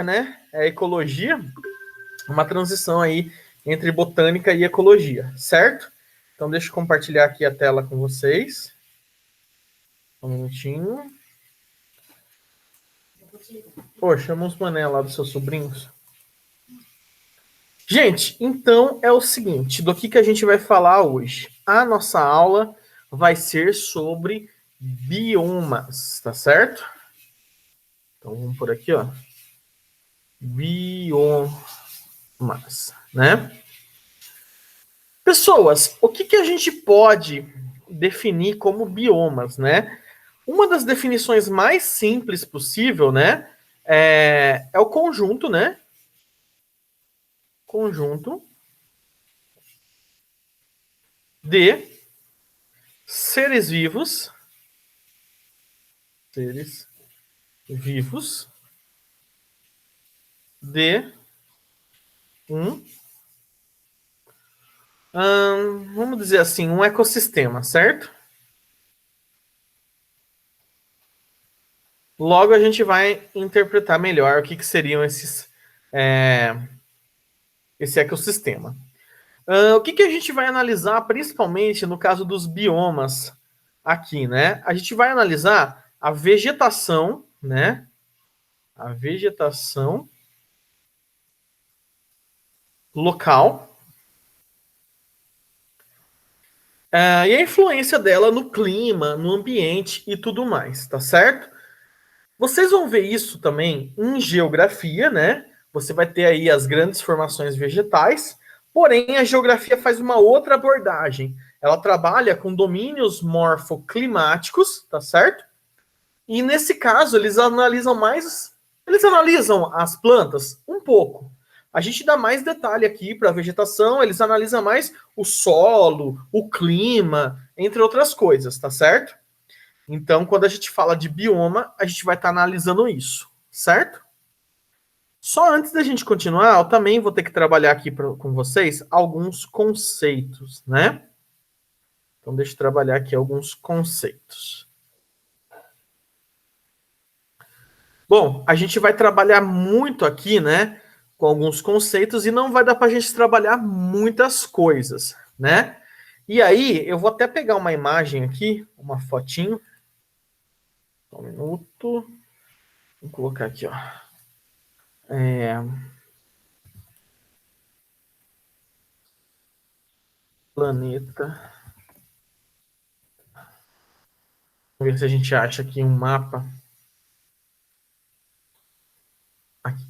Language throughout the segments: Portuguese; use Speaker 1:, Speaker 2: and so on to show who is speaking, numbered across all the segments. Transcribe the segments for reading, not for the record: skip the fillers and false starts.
Speaker 1: né? É ecologia, uma transição aí entre botânica e ecologia, certo? Então, deixa eu compartilhar aqui a tela com vocês. Um minutinho. Pô, chama uns mané lá dos seus sobrinhos. Gente, então é o seguinte, do que a gente vai falar hoje? A nossa aula vai ser sobre biomas, tá certo? Então, vamos por aqui, ó. Biomas, né? Pessoas, o que a gente pode definir como biomas, né? Uma das definições mais simples possível, né? É o conjunto, né? Conjunto de seres vivos de um, vamos dizer assim, um ecossistema, certo? Logo a gente vai interpretar melhor o que seriam esse ecossistema. O que a gente vai analisar, principalmente no caso dos biomas aqui, né? A gente vai analisar a vegetação, né? A vegetação local e a influência dela no clima, no ambiente e tudo mais, tá certo? Vocês vão ver isso também em geografia, né? Você vai ter aí as grandes formações vegetais, porém a geografia faz uma outra abordagem. Ela trabalha com domínios morfoclimáticos, tá certo? E nesse caso eles analisam as plantas um pouco. A gente dá mais detalhe aqui para a vegetação, eles analisam mais o solo, o clima, entre outras coisas, tá certo? Então, quando a gente fala de bioma, a gente vai estar analisando isso, certo? Só antes da gente continuar, eu também vou ter que trabalhar aqui com vocês alguns conceitos, né? Então, deixa eu trabalhar aqui alguns conceitos. Bom, a gente vai trabalhar muito aqui, né? Com alguns conceitos e não vai dar para a gente trabalhar muitas coisas, né? E aí, eu vou até pegar uma imagem aqui, uma fotinho. Só um minuto. Vou colocar aqui, ó. Planeta. Vamos ver se a gente acha aqui um mapa. Aqui.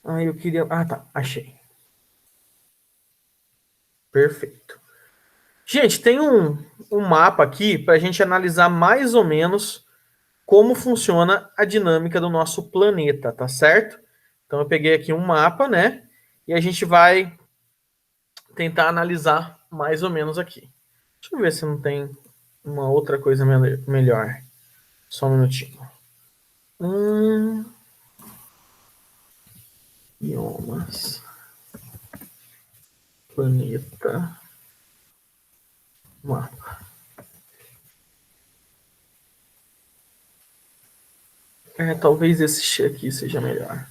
Speaker 1: Eu queria. Tá. Achei. Perfeito. Gente, tem um mapa aqui para a gente analisar mais ou menos como funciona a dinâmica do nosso planeta, tá certo? Então eu peguei aqui um mapa, né? E a gente vai tentar analisar mais ou menos aqui. Deixa eu ver se não tem uma outra coisa melhor. Só um minutinho. Biomas. Planeta. Mapa. Talvez esse aqui seja melhor.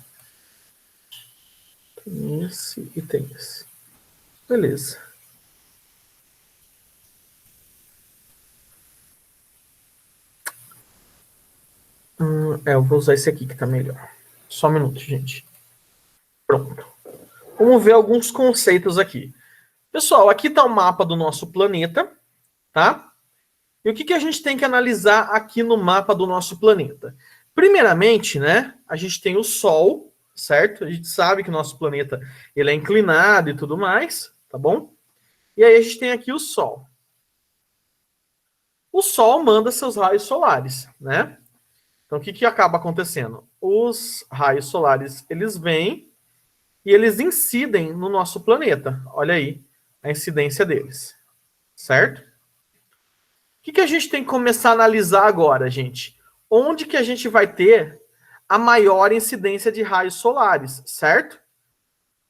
Speaker 1: Tem esse e tem esse. Beleza. Eu vou usar esse aqui que tá melhor. Só um minuto, gente. Pronto. Vamos ver alguns conceitos aqui. Pessoal, aqui tá o mapa do nosso planeta, tá? E o que a gente tem que analisar aqui no mapa do nosso planeta? Primeiramente, né, a gente tem o Sol, certo? A gente sabe que o nosso planeta ele é inclinado e tudo mais, tá bom? E aí a gente tem aqui o Sol. O Sol manda seus raios solares, né? Então, o que acaba acontecendo? Os raios solares, eles vêm e eles incidem no nosso planeta. Olha aí a incidência deles, certo? O que a gente tem que começar a analisar agora, gente? Onde que a gente vai ter a maior incidência de raios solares, certo?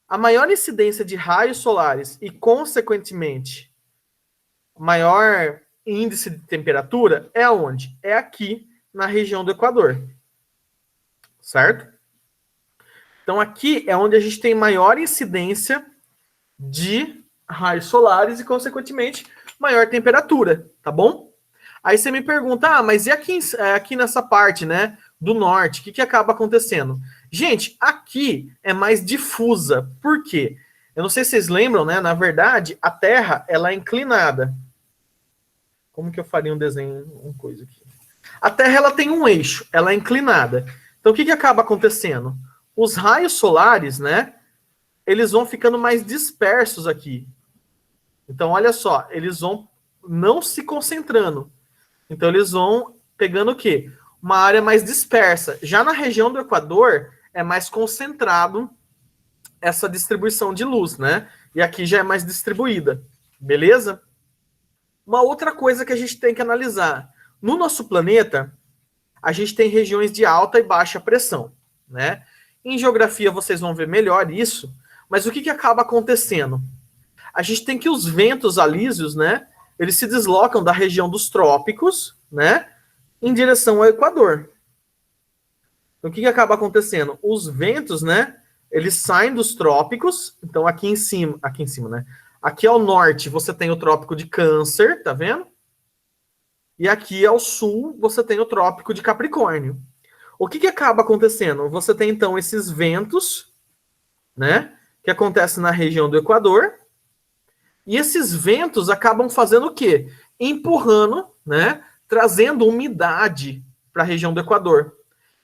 Speaker 1: A maior incidência de raios solares e, consequentemente, maior índice de temperatura é onde? É aqui na região do Equador, certo? Então aqui é onde a gente tem maior incidência de raios solares e, consequentemente, maior temperatura, tá bom? Aí você me pergunta, mas e aqui nessa parte, né, do norte, o que acaba acontecendo? Gente, aqui é mais difusa. Por quê? Eu não sei se vocês lembram, né? Na verdade, a Terra, ela é inclinada. Como que eu faria um desenho, uma coisa aqui? A Terra, ela tem um eixo, ela é inclinada. Então, o que acaba acontecendo? Os raios solares, né, eles vão ficando mais dispersos aqui. Então, olha só, eles vão não se concentrando. Então, eles vão pegando o quê? Uma área mais dispersa. Já na região do Equador, é mais concentrado essa distribuição de luz, né? E aqui já é mais distribuída. Beleza? Uma outra coisa que a gente tem que analisar. No nosso planeta, a gente tem regiões de alta e baixa pressão, né? Em geografia, vocês vão ver melhor isso. Mas o que acaba acontecendo? A gente tem que os ventos alísios, né? Eles se deslocam da região dos trópicos, né? Em direção ao Equador. Então, o que acaba acontecendo? Os ventos, né? Eles saem dos trópicos. Então, aqui em cima, né? Aqui ao norte, você tem o trópico de Câncer, tá vendo? E aqui ao sul, você tem o trópico de Capricórnio. O que acaba acontecendo? Você tem, então, esses ventos, né? Que acontecem na região do Equador. E esses ventos acabam fazendo o quê? Empurrando, né? Trazendo umidade para a região do Equador.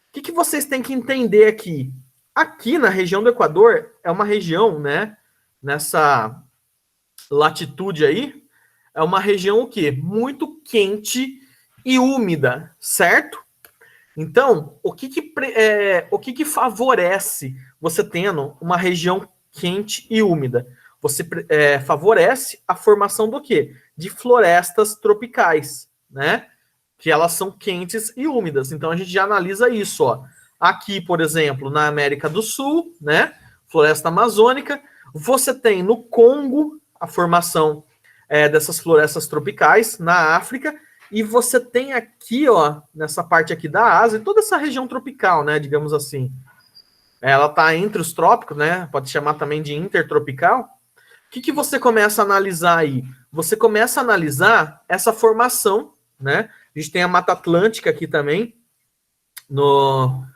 Speaker 1: O que vocês têm que entender aqui? Aqui na região do Equador é uma região, né? Nessa latitude aí, é uma região o quê? Muito quente e úmida, certo? Então, o que favorece você tendo uma região quente e úmida? Você favorece a formação do quê? De florestas tropicais, né? Que elas são quentes e úmidas. Então a gente já analisa isso, ó. Aqui, por exemplo, na América do Sul, né? Floresta amazônica. Você tem no Congo a formação dessas florestas tropicais, na África, e você tem aqui, ó, nessa parte aqui da Ásia, toda essa região tropical, né? Digamos assim. Ela está entre os trópicos, né? Pode chamar também de intertropical. O que você começa a analisar aí? Você começa a analisar essa formação, né? A gente tem a Mata Atlântica aqui também, no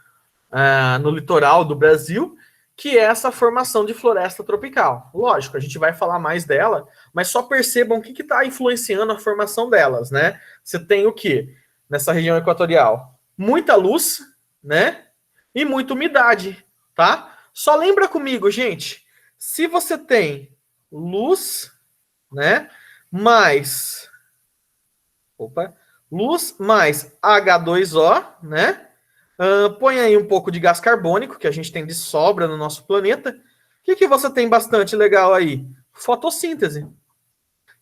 Speaker 1: litoral do Brasil, que é essa formação de floresta tropical. Lógico, a gente vai falar mais dela, mas só percebam o que está influenciando a formação delas, né? Você tem o quê? Nessa região equatorial? Muita luz, né? E muita umidade, tá? Só lembra comigo, gente, se você tem luz, né? Mais luz mais H2O, né? Põe aí um pouco de gás carbônico, que a gente tem de sobra no nosso planeta. O que você tem bastante legal aí? Fotossíntese.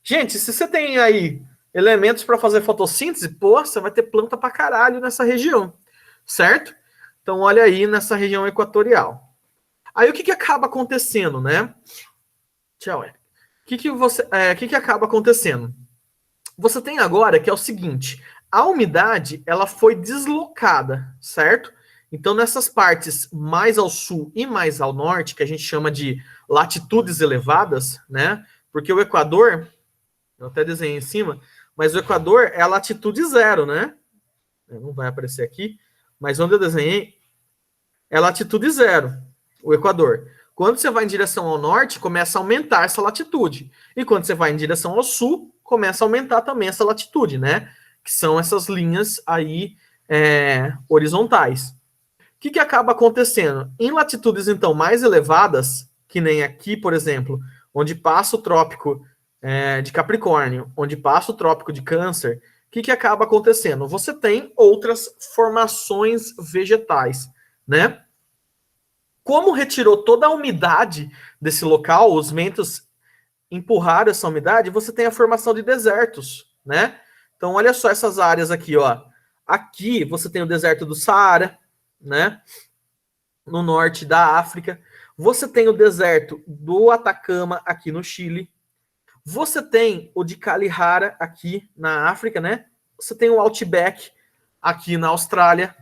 Speaker 1: Gente, se você tem aí elementos para fazer fotossíntese, pô, você vai ter planta pra caralho nessa região, certo? Então, olha aí nessa região equatorial. Aí, o que acaba acontecendo, né? Tchau, Eric. O que acaba acontecendo? Você tem agora que é o seguinte, a umidade ela foi deslocada, certo? Então, nessas partes mais ao sul e mais ao norte, que a gente chama de latitudes elevadas, né? Porque o Equador, eu até desenhei em cima, mas o Equador é a latitude zero, né? Não vai aparecer aqui, mas onde eu desenhei é latitude zero, o Equador. Quando você vai em direção ao norte, começa a aumentar essa latitude. E quando você vai em direção ao sul, começa a aumentar também essa latitude, né? Que são essas linhas aí horizontais. O que acaba acontecendo? Em latitudes, então, mais elevadas, que nem aqui, por exemplo, onde passa o trópico de Capricórnio, onde passa o trópico de Câncer, o que acaba acontecendo? Você tem outras formações vegetais, né? Como retirou toda a umidade desse local, os ventos empurraram essa umidade, você tem a formação de desertos, né? Então, olha só essas áreas aqui, ó. Aqui você tem o deserto do Saara, né? No norte da África. Você tem o deserto do Atacama aqui no Chile. Você tem o de Kalahari aqui na África, né? Você tem o Outback aqui na Austrália.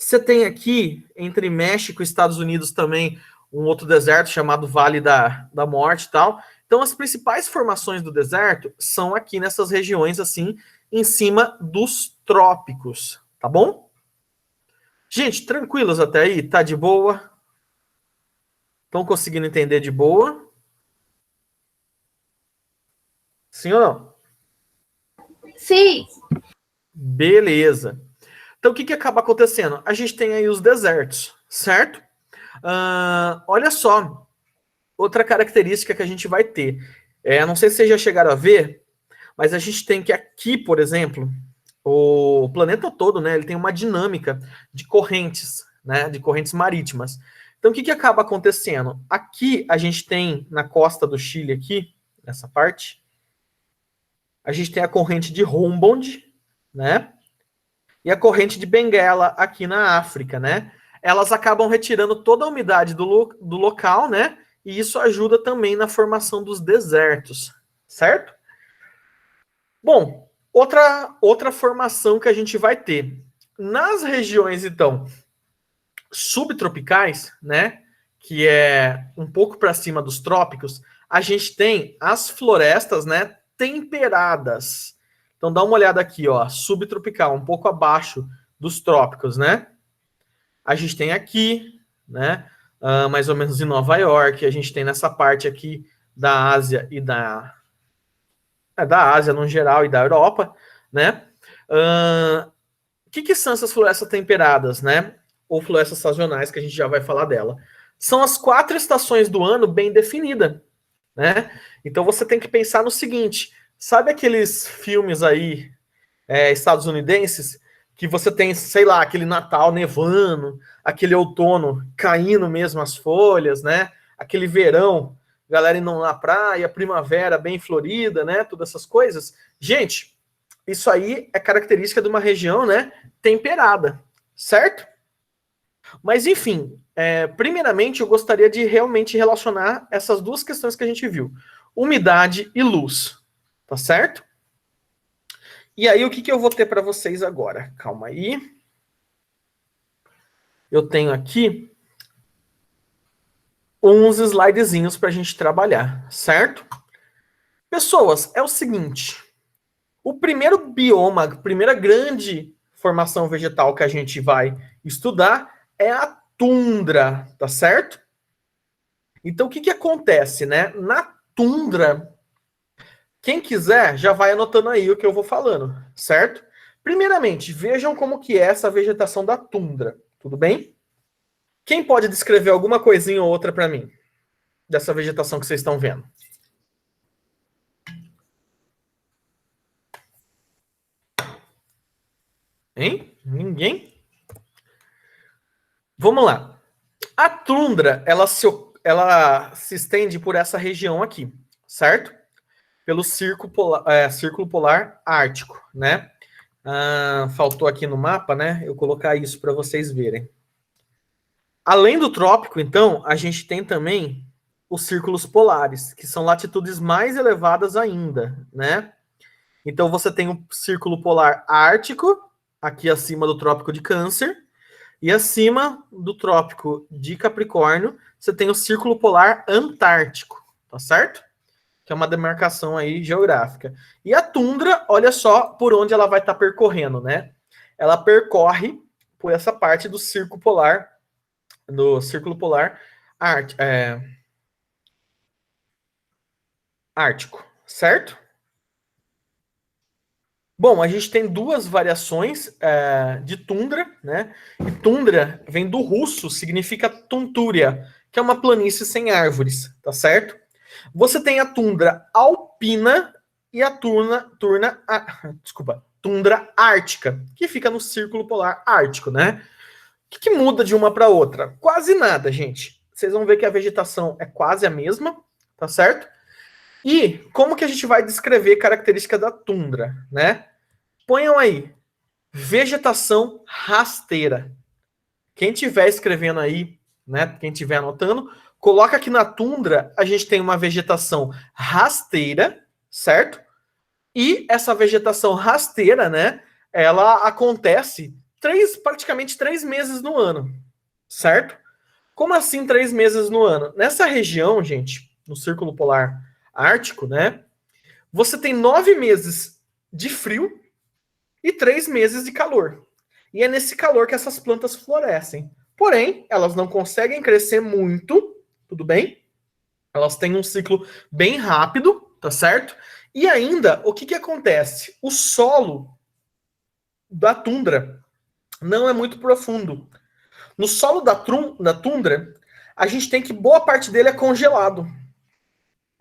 Speaker 1: Você tem aqui, entre México e Estados Unidos também, um outro deserto chamado Vale da Morte e tal. Então, as principais formações do deserto são aqui nessas regiões, assim, em cima dos trópicos, tá bom? Gente, tranquilos até aí? Tá de boa? Estão conseguindo entender de boa? Sim ou não?
Speaker 2: Sim.
Speaker 1: Beleza. Então, o que acaba acontecendo? A gente tem aí os desertos, certo? Olha só, outra característica que a gente vai ter. Não sei se vocês já chegaram a ver, mas a gente tem que aqui, por exemplo, o planeta todo, né, ele tem uma dinâmica de correntes, né, de correntes marítimas. Então, o que acaba acontecendo? Aqui, a gente tem, na costa do Chile aqui, nessa parte, a gente tem a corrente de Humboldt, né, e a corrente de Benguela aqui na África, né? Elas acabam retirando toda a umidade do local, né? E isso ajuda também na formação dos desertos, certo? Bom, outra formação que a gente vai ter. Nas regiões, então, subtropicais, né? Que é um pouco para cima dos trópicos, a gente tem as florestas, né? Temperadas. Então dá uma olhada aqui, ó, subtropical, um pouco abaixo dos trópicos, né? A gente tem aqui, né? Mais ou menos em Nova York, a gente tem nessa parte aqui da Ásia e da Ásia no geral e da Europa, né? O que são essas florestas temperadas, né? Ou florestas sazonais, que a gente já vai falar dela. São as 4 estações do ano bem definidas, né? Então você tem que pensar no seguinte: sabe aqueles filmes aí estadunidenses que você tem, sei lá, aquele Natal nevando, aquele outono caindo mesmo as folhas, né? Aquele verão, galera indo na praia, primavera bem florida, né? Todas essas coisas. Gente, isso aí é característica de uma região, né? Temperada, certo? Mas, enfim, primeiramente eu gostaria de realmente relacionar essas duas questões que a gente viu: umidade e luz, tá certo? E aí, o que eu vou ter para vocês agora? Calma aí. Eu tenho aqui uns slidezinhos para a gente trabalhar, certo? Pessoas, é o seguinte: o primeiro bioma, a primeira grande formação vegetal que a gente vai estudar é a tundra, tá certo? Então, o que acontece, né? Na tundra, quem quiser já vai anotando aí o que eu vou falando, certo? Primeiramente, vejam como que é essa vegetação da tundra, tudo bem? Quem pode descrever alguma coisinha ou outra para mim dessa vegetação que vocês estão vendo? Hein? Ninguém? Vamos lá. A tundra, ela se estende por essa região aqui, certo? Pelo círculo polar ártico, né? Faltou aqui no mapa, né? Eu colocar isso para vocês verem. Além do trópico, então, a gente tem também os círculos polares, que são latitudes mais elevadas ainda, né? Então você tem o círculo polar ártico, aqui acima do trópico de Câncer, e acima do trópico de Capricórnio, você tem o círculo polar antártico, tá certo? Que é uma demarcação aí geográfica. E a tundra, olha só por onde ela vai estar percorrendo, né? Ela percorre por essa parte do círculo polar ártico, certo? Bom, a gente tem duas variações de tundra, né? E tundra vem do russo, significa tunturia, que é uma planície sem árvores, tá certo? Você tem a tundra alpina e a tundra ártica, que fica no círculo polar ártico, né? O que muda de uma para outra? Quase nada, gente. Vocês vão ver que a vegetação é quase a mesma, tá certo? E como que a gente vai descrever característica da tundra, né? Ponham aí, vegetação rasteira. Quem estiver escrevendo aí, né? Quem estiver anotando, coloca aqui na tundra, a gente tem uma vegetação rasteira, certo? E essa vegetação rasteira, né? Ela acontece praticamente 3 meses no ano, certo? Como assim 3 meses no ano? Nessa região, gente, no Círculo Polar Ártico, né? Você tem 9 meses de frio e 3 meses de calor. E é nesse calor que essas plantas florescem. Porém, elas não conseguem crescer muito, tudo bem? Elas têm um ciclo bem rápido, tá certo? E ainda, o que acontece? O solo da tundra não é muito profundo. No solo da tundra, a gente tem que boa parte dele é congelado,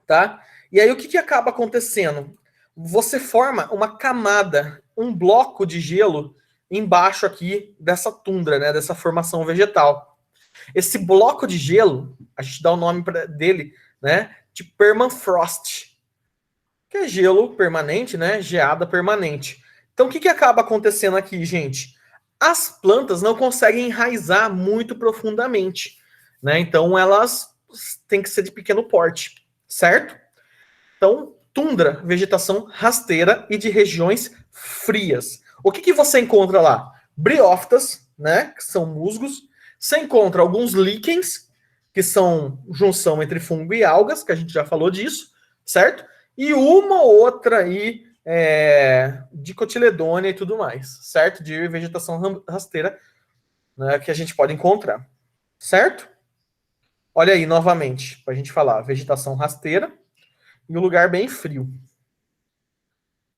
Speaker 1: tá? E aí o que acaba acontecendo? Você forma uma camada, um bloco de gelo embaixo aqui dessa tundra, né? Dessa formação vegetal. Esse bloco de gelo, a gente dá o nome dele, né? De permafrost, que é gelo permanente, né? Geada permanente. Então o que acaba acontecendo aqui, gente? As plantas não conseguem enraizar muito profundamente, né? Então elas têm que ser de pequeno porte, certo? Então, tundra, vegetação rasteira e de regiões frias. O que você encontra lá? Briófitas, né, que são musgos. Você encontra alguns líquens, que são junção entre fungo e algas, que a gente já falou disso, certo? E uma ou outra aí de cotiledônia e tudo mais, certo? De vegetação rasteira, né, que a gente pode encontrar, certo? Olha aí, novamente, para a gente falar, vegetação rasteira, em um lugar bem frio.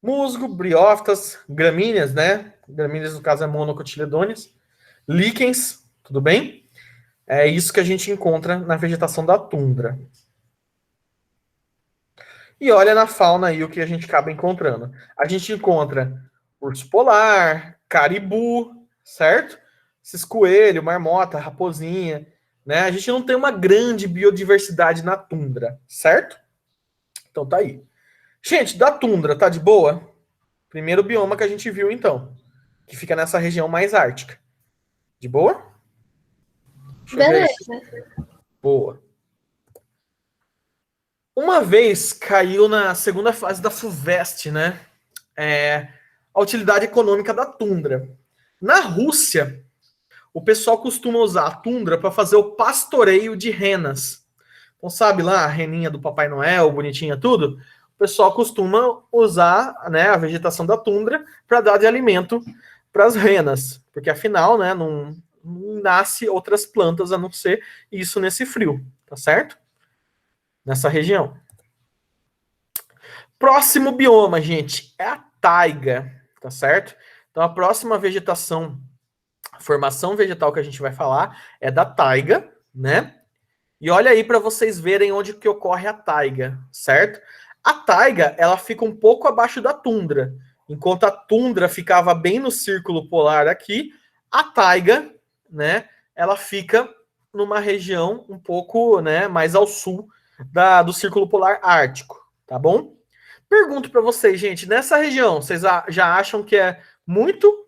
Speaker 1: Musgo, briófitas, gramíneas, né? Gramíneas, no caso, é monocotiledôneas. Líquens, tudo bem? É isso que a gente encontra na vegetação da tundra. E olha na fauna aí o que a gente acaba encontrando. A gente encontra urso polar, caribu, certo? Esses coelhos, marmota, raposinha, né? A gente não tem uma grande biodiversidade na tundra, certo? Então tá aí. Gente, da tundra, tá de boa? Primeiro bioma que a gente viu, então. Que fica nessa região mais ártica. De boa? Deixa eu ver.
Speaker 2: Beleza.
Speaker 1: Boa. Uma vez caiu na segunda fase da FUVEST, né? A utilidade econômica da tundra. Na Rússia, o pessoal costuma usar a tundra para fazer o pastoreio de renas. Então, sabe lá a reninha do Papai Noel, bonitinha tudo? O pessoal costuma usar, né, a vegetação da tundra para dar de alimento para as renas, porque afinal, né, não nasce outras plantas a não ser isso nesse frio, tá certo? Nessa região. Próximo bioma, gente, é a taiga, tá certo? Então a próxima vegetação, a formação vegetal que a gente vai falar é da taiga, né? E olha aí para vocês verem onde que ocorre a taiga, certo? A taiga, ela fica um pouco abaixo da tundra. Enquanto a tundra ficava bem no círculo polar aqui, a taiga, né, ela fica numa região um pouco, né, mais ao sul do círculo polar ártico, tá bom? Pergunto para vocês, gente, nessa região, vocês já acham que é muito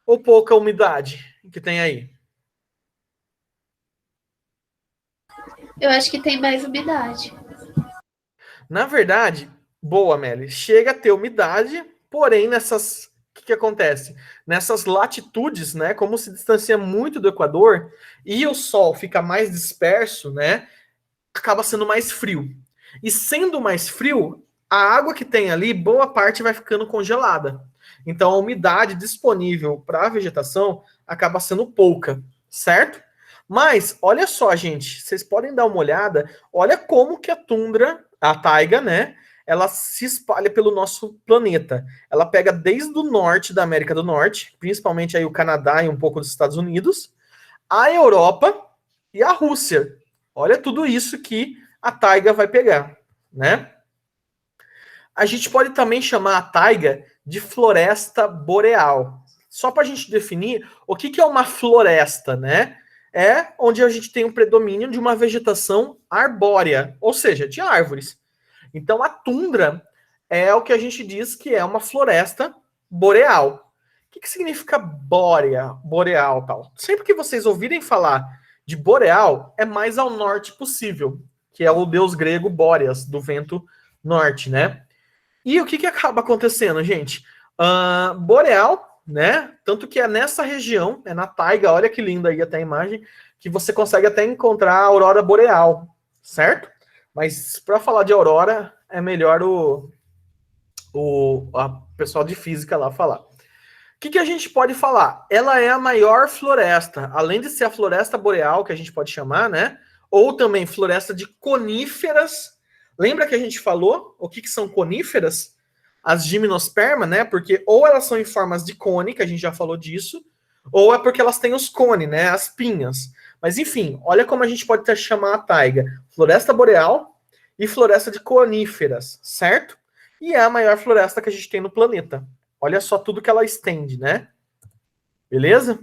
Speaker 1: ou pouca umidade que tem aí?
Speaker 2: Eu acho que tem mais umidade.
Speaker 1: Na verdade, boa, Meli, chega a ter umidade, porém nessas... O que acontece? Nessas latitudes, né, como se distancia muito do Equador e o Sol fica mais disperso, né, acaba sendo mais frio. E sendo mais frio, a água que tem ali, boa parte vai ficando congelada. Então a umidade disponível para a vegetação acaba sendo pouca, certo? Mas olha só, gente, vocês podem dar uma olhada, olha como que a tundra, a taiga, né, ela se espalha pelo nosso planeta. Ela pega desde o norte da América do Norte, principalmente aí o Canadá e um pouco dos Estados Unidos, a Europa e a Rússia. Olha tudo isso que a taiga vai pegar, né? A gente pode também chamar a taiga de floresta boreal. Só para a gente definir o que é uma floresta, né? É onde a gente tem um predomínio de uma vegetação arbórea, ou seja, de árvores. Então a tundra é o que a gente diz que é uma floresta boreal. O que significa boreal, tal? Sempre que vocês ouvirem falar de boreal, é mais ao norte possível, que é o deus grego Bóreas, do vento norte, né? E o que acaba acontecendo, gente? Boreal né? Tanto que é nessa região, é na taiga, olha que linda aí até a imagem, que você consegue até encontrar a aurora boreal, certo? Mas para falar de aurora, é melhor a pessoal de física lá falar. O que a gente pode falar? Ela é a maior floresta, além de ser a floresta boreal, que a gente pode chamar, né? Ou também floresta de coníferas. Lembra que a gente falou o que são coníferas? As gimnospermas, né? Porque ou elas são em formas de cone, que a gente já falou disso, ou é porque elas têm os cones, né? As pinhas. Mas enfim, olha como a gente pode até chamar a taiga: floresta boreal e floresta de coníferas, certo? E é a maior floresta que a gente tem no planeta. Olha só tudo que ela estende, né? Beleza?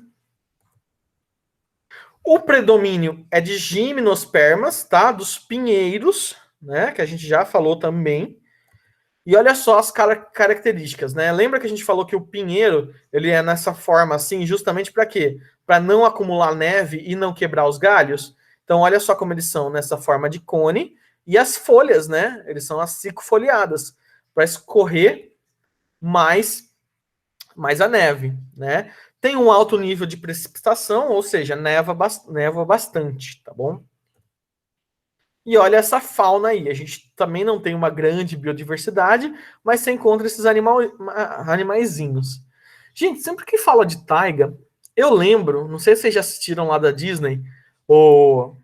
Speaker 1: O predomínio é de gimnospermas, tá? Dos pinheiros, né? Que a gente já falou também. E olha só as características, né? Lembra que a gente falou que o pinheiro, ele é nessa forma assim, justamente para quê? Para não acumular neve e não quebrar os galhos. Então, olha só como eles são nessa forma de cone. E as folhas, né? Eles são asicofoliadas, para escorrer mais a neve, né? Tem um alto nível de precipitação, ou seja, neva bastante, tá bom? E olha essa fauna aí. A gente também não tem uma grande biodiversidade, mas você encontra esses animaizinhos. Gente, sempre que fala de taiga, eu lembro, não sei se vocês já assistiram lá da Disney, o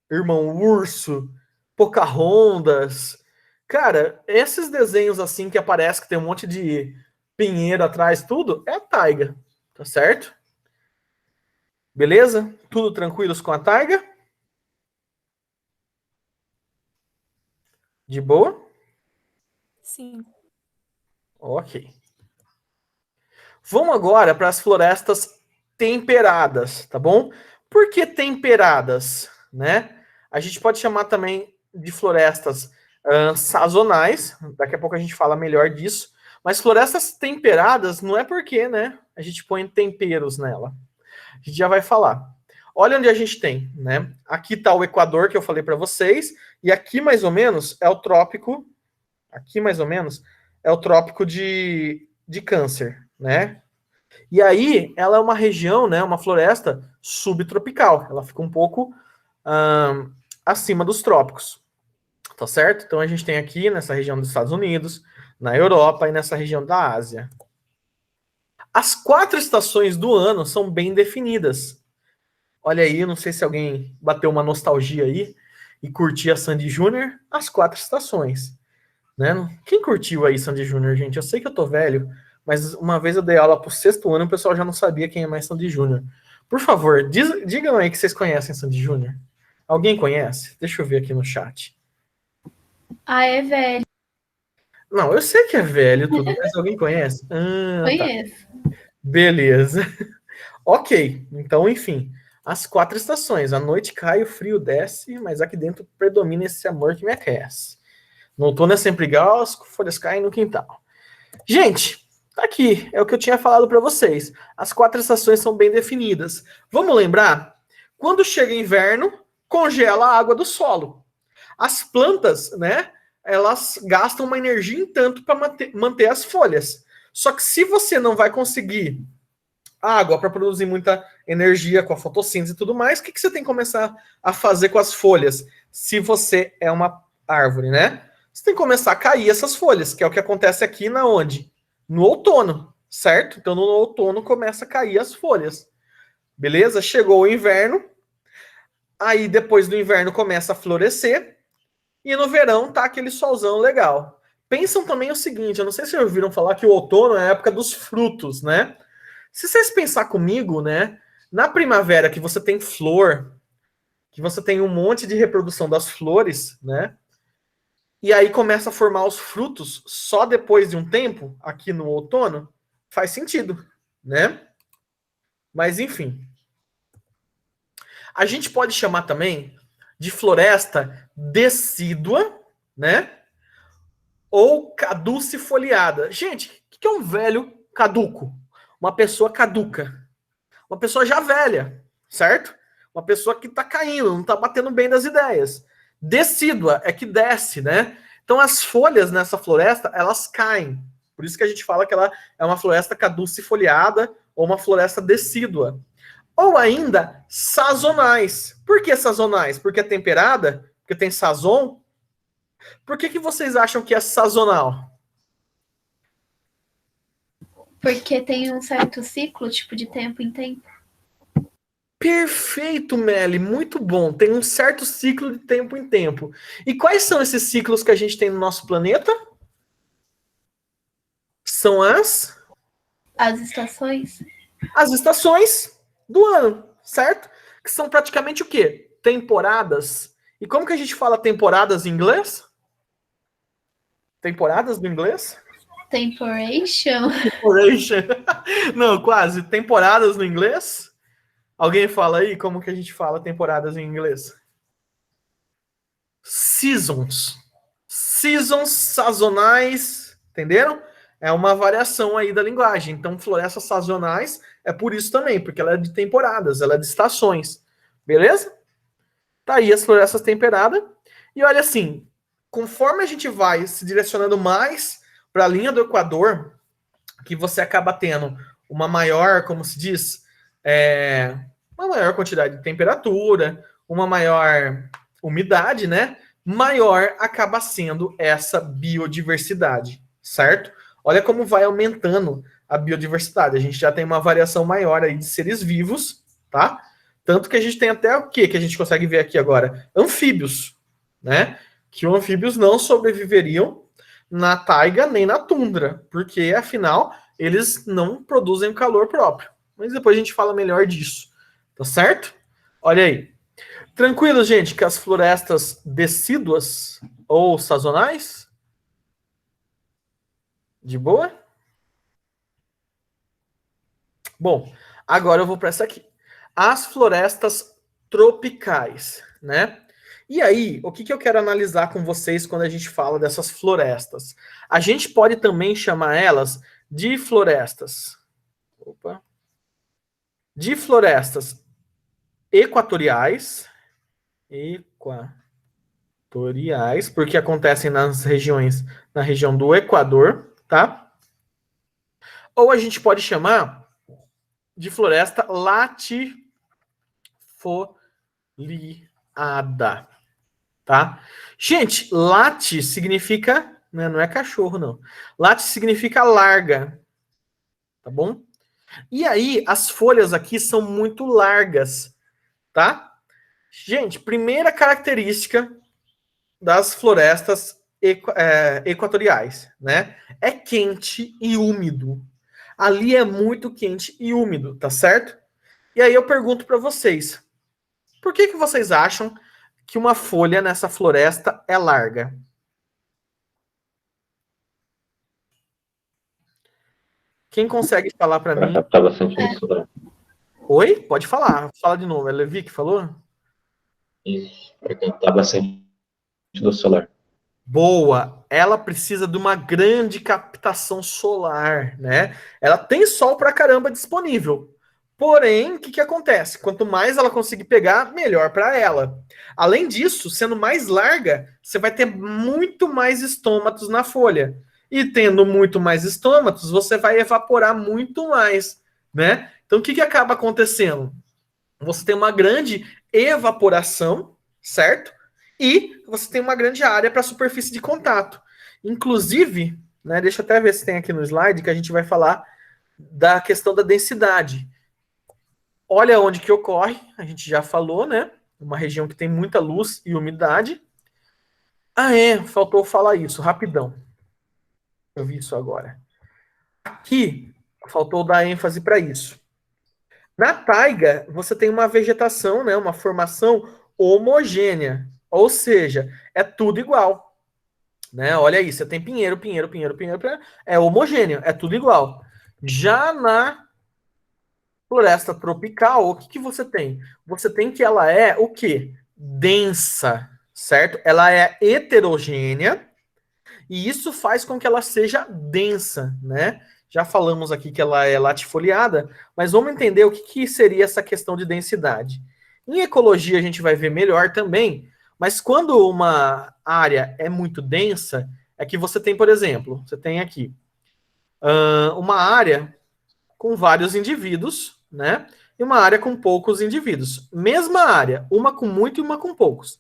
Speaker 1: Irmão Urso, Pocahontas. Cara, esses desenhos assim que aparece que tem um monte de pinheiro atrás, tudo, é a taiga, tá certo? Beleza? Tudo tranquilos com a taiga? De boa?
Speaker 3: Sim.
Speaker 1: Ok. Vamos agora para as florestas temperadas, tá bom? Por que temperadas, né? A gente pode chamar também de florestas sazonais, daqui a pouco a gente fala melhor disso, mas florestas temperadas não é porque, né? A gente põe temperos nela. A gente já vai falar. Olha onde a gente tem, né? Aqui está o Equador que eu falei para vocês, e aqui mais ou menos é o trópico. Aqui mais ou menos é o trópico de Câncer, né? E aí ela é uma região, né? Uma floresta subtropical. Ela fica um pouco acima dos trópicos, tá certo? Então a gente tem aqui nessa região dos Estados Unidos, na Europa e nessa região da Ásia. As 4 estações do ano são bem definidas. Olha aí, não sei se alguém bateu uma nostalgia aí e curtia Sandy Júnior, as 4 estações, né? Quem curtiu aí Sandy Júnior, gente? Eu sei que eu tô velho, mas uma vez eu dei aula pro 6º ano e o pessoal já não sabia quem é mais Sandy Júnior. Por favor, digam aí que vocês conhecem Sandy Júnior. Alguém conhece? Deixa eu ver aqui no chat.
Speaker 2: Ah, é velho.
Speaker 1: Não, eu sei que é velho tudo, mas alguém conhece?
Speaker 2: Conheço.
Speaker 1: Tá. Beleza. Ok, então, enfim. As 4 estações. A noite cai, o frio desce, mas aqui dentro predomina esse amor que me aquece. No outono é sempre igual, as folhas caem no quintal. Gente, tá aqui. É o que eu tinha falado para vocês. As 4 estações são bem definidas. Vamos lembrar? Quando chega inverno, congela a água do solo. As plantas, né? Elas gastam uma energia em tanto para manter as folhas. Só que se você não vai conseguir água para produzir muita energia com a fotossíntese e tudo mais, o que você tem que começar a fazer com as folhas? Se você é uma árvore, né? Você tem que começar a cair essas folhas, que é o que acontece aqui na onde? No outono, certo? Então no outono começa a cair as folhas. Beleza? Chegou o inverno, aí depois do inverno começa a florescer, e no verão tá aquele solzão legal. Pensam também o seguinte, eu não sei se vocês ouviram falar que o outono é a época dos frutos, né? Se vocês pensar comigo, né? Na primavera que você tem flor, que você tem um monte de reprodução das flores, né? E aí começa a formar os frutos só depois de um tempo, aqui no outono, faz sentido, né? Mas enfim. A gente pode chamar também de floresta decídua, né? Ou caducifoliada. Gente, o que é um velho caduco? Uma pessoa caduca. Uma pessoa já velha, certo? Uma pessoa que tá caindo, não tá batendo bem das ideias. Decídua é que desce, né? Então as folhas nessa floresta, elas caem, Por isso que a gente fala que ela é uma floresta caducifoliada ou uma floresta decídua. Ou ainda, sazonais. Por que sazonais? Porque é temperada? Porque tem sazon? Por que vocês acham que é sazonal?
Speaker 2: Porque tem um certo ciclo, tipo, de tempo em tempo.
Speaker 1: Perfeito, Meli, muito bom. Tem um certo ciclo de tempo em tempo. E quais são esses ciclos que a gente tem no nosso planeta? São as
Speaker 2: estações.
Speaker 1: As estações do ano, certo? Que são praticamente o quê? Temporadas. E como que a gente fala temporadas em inglês? Temporadas no inglês?
Speaker 2: Temporation.
Speaker 1: Temporation. Não, quase. Temporadas no inglês? Alguém fala aí como que a gente fala temporadas em inglês? Seasons. Seasons sazonais, entenderam? É uma variação aí da linguagem. Então, florestas sazonais é por isso também, porque ela é de temporadas, ela é de estações. Beleza? Tá aí as florestas temperadas. E olha assim, conforme a gente vai se direcionando mais para a linha do Equador, que você acaba tendo uma maior, como se diz, uma maior quantidade de temperatura, uma maior umidade, né? Maior acaba sendo essa biodiversidade, certo? Olha como vai aumentando a biodiversidade. A gente já tem uma variação maior aí de seres vivos, tá? Tanto que a gente tem até o que a gente consegue ver aqui agora? Anfíbios, né? Que os anfíbios não sobreviveriam na taiga nem na tundra, porque afinal eles não produzem o calor próprio. Mas depois a gente fala melhor disso, tá certo? Olha aí. Tranquilo, gente, que as florestas decíduas ou sazonais? De boa? Bom, agora eu vou para essa aqui. As florestas tropicais, né? E aí, o que eu quero analisar com vocês quando a gente fala dessas florestas? A gente pode também chamar elas de florestas. Opa. De florestas equatoriais. Equatoriais, porque acontecem nas regiões, na região do Equador, tá? Ou a gente pode chamar de floresta latifoliada, tá? Gente, late significa, né, não é cachorro, não. Late significa larga, tá bom? E aí, as folhas aqui são muito largas, tá? Gente, primeira característica das florestas equatoriais, né? É quente e úmido. Ali é muito quente e úmido, tá certo? E aí eu pergunto para vocês, por que vocês acham que uma folha nessa floresta é larga? Quem consegue falar para mim?
Speaker 4: Para captar bastante luz solar.
Speaker 1: Oi? Pode falar. Fala de novo. É Levi que falou?
Speaker 4: Isso, para captar bastante luz solar.
Speaker 1: Boa. Ela precisa de uma grande captação solar, né? Ela tem sol pra caramba disponível. Porém, o que acontece? Quanto mais ela conseguir pegar, melhor para ela. Além disso, sendo mais larga, você vai ter muito mais estômatos na folha. E tendo muito mais estômatos, você vai evaporar muito mais, né? Então, o que acaba acontecendo? Você tem uma grande evaporação, certo? E você tem uma grande área para superfície de contato. Inclusive, né, deixa eu até ver se tem aqui no slide que a gente vai falar da questão da densidade. Olha onde que ocorre, a gente já falou, né? Uma região que tem muita luz e umidade. Ah, faltou falar isso, rapidão. Eu vi isso agora. Aqui, faltou dar ênfase para isso. Na taiga, você tem uma vegetação, né, uma formação homogênea, ou seja, é tudo igual. Né? Olha aí, você tem pinheiro, é homogêneo, é tudo igual. Já na floresta tropical, o que você tem? Você tem que ela é o quê? Densa, certo? Ela é heterogênea e isso faz com que ela seja densa, né? Já falamos aqui que ela é latifoliada, mas vamos entender o que seria essa questão de densidade. Em ecologia a gente vai ver melhor também, mas quando uma área é muito densa, é que você tem, por exemplo, você tem aqui uma área com vários indivíduos, né? E uma área com poucos indivíduos. Mesma área, uma com muito e uma com poucos.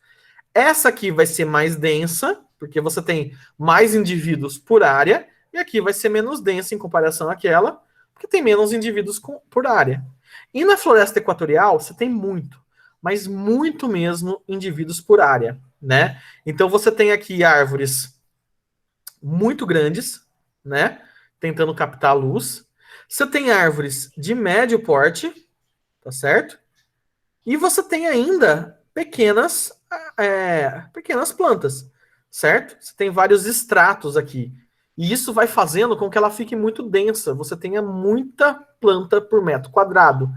Speaker 1: Essa aqui vai ser mais densa, porque você tem mais indivíduos por área, e aqui vai ser menos densa em comparação àquela, porque tem menos indivíduos por área. E na floresta equatorial, você tem muito, mas muito mesmo indivíduos por área, né? Então você tem aqui árvores muito grandes, né? Tentando captar a luz. Você tem árvores de médio porte, tá certo? E você tem ainda pequenas plantas, certo? Você tem vários estratos aqui. E isso vai fazendo com que ela fique muito densa. Você tenha muita planta por metro quadrado.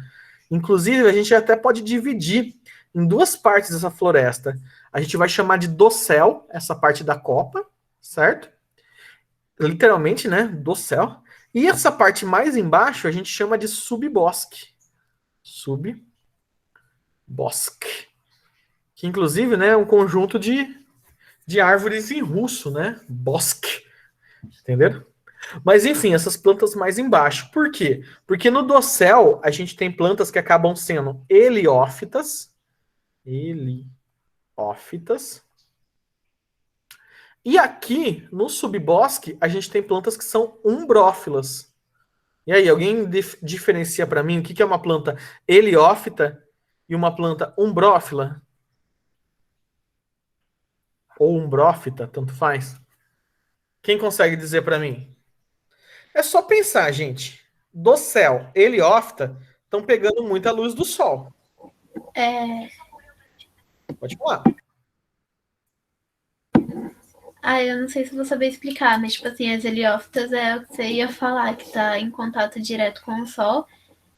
Speaker 1: Inclusive, a gente até pode dividir em duas partes essa floresta. A gente vai chamar de dossel, essa parte da copa, certo? Literalmente, né? Dossel. E essa parte mais embaixo a gente chama de subbosque. Subbosque. Que inclusive, né, é um conjunto de árvores em russo, né? Bosque. Entenderam? Mas enfim, essas plantas mais embaixo. Por quê? Porque no dossel a gente tem plantas que acabam sendo heliófitas. Heliófitas. E aqui, no subbosque, a gente tem plantas que são umbrófilas. E aí, alguém diferencia para mim o que é uma planta heliófita e uma planta umbrófila? Ou umbrófita, tanto faz. Quem consegue dizer para mim? É só pensar, gente. Dossel, heliófita, estão pegando muita luz do sol. Pode falar.
Speaker 2: Eu não sei se vou saber explicar, mas, tipo assim, as heliófitas é o que você ia falar, que tá em contato direto com o sol.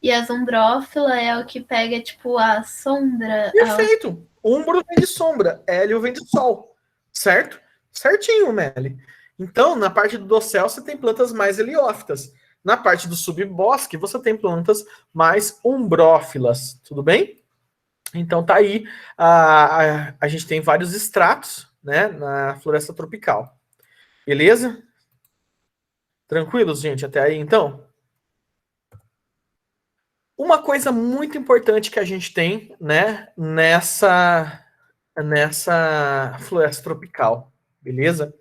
Speaker 2: E as umbrófila é o que pega, tipo, a sombra.
Speaker 1: Perfeito. Umbro vem de sombra, hélio vem de sol. Certo? Certinho, Meli. Então, na parte do dossel, você tem plantas mais heliófitas. Na parte do subbosque, você tem plantas mais umbrófilas. Tudo bem? Então, tá aí. A gente tem vários estratos, né, na floresta tropical. Beleza? Tranquilos, gente? Até aí, então? Uma coisa muito importante que a gente tem, né, nessa floresta tropical, beleza?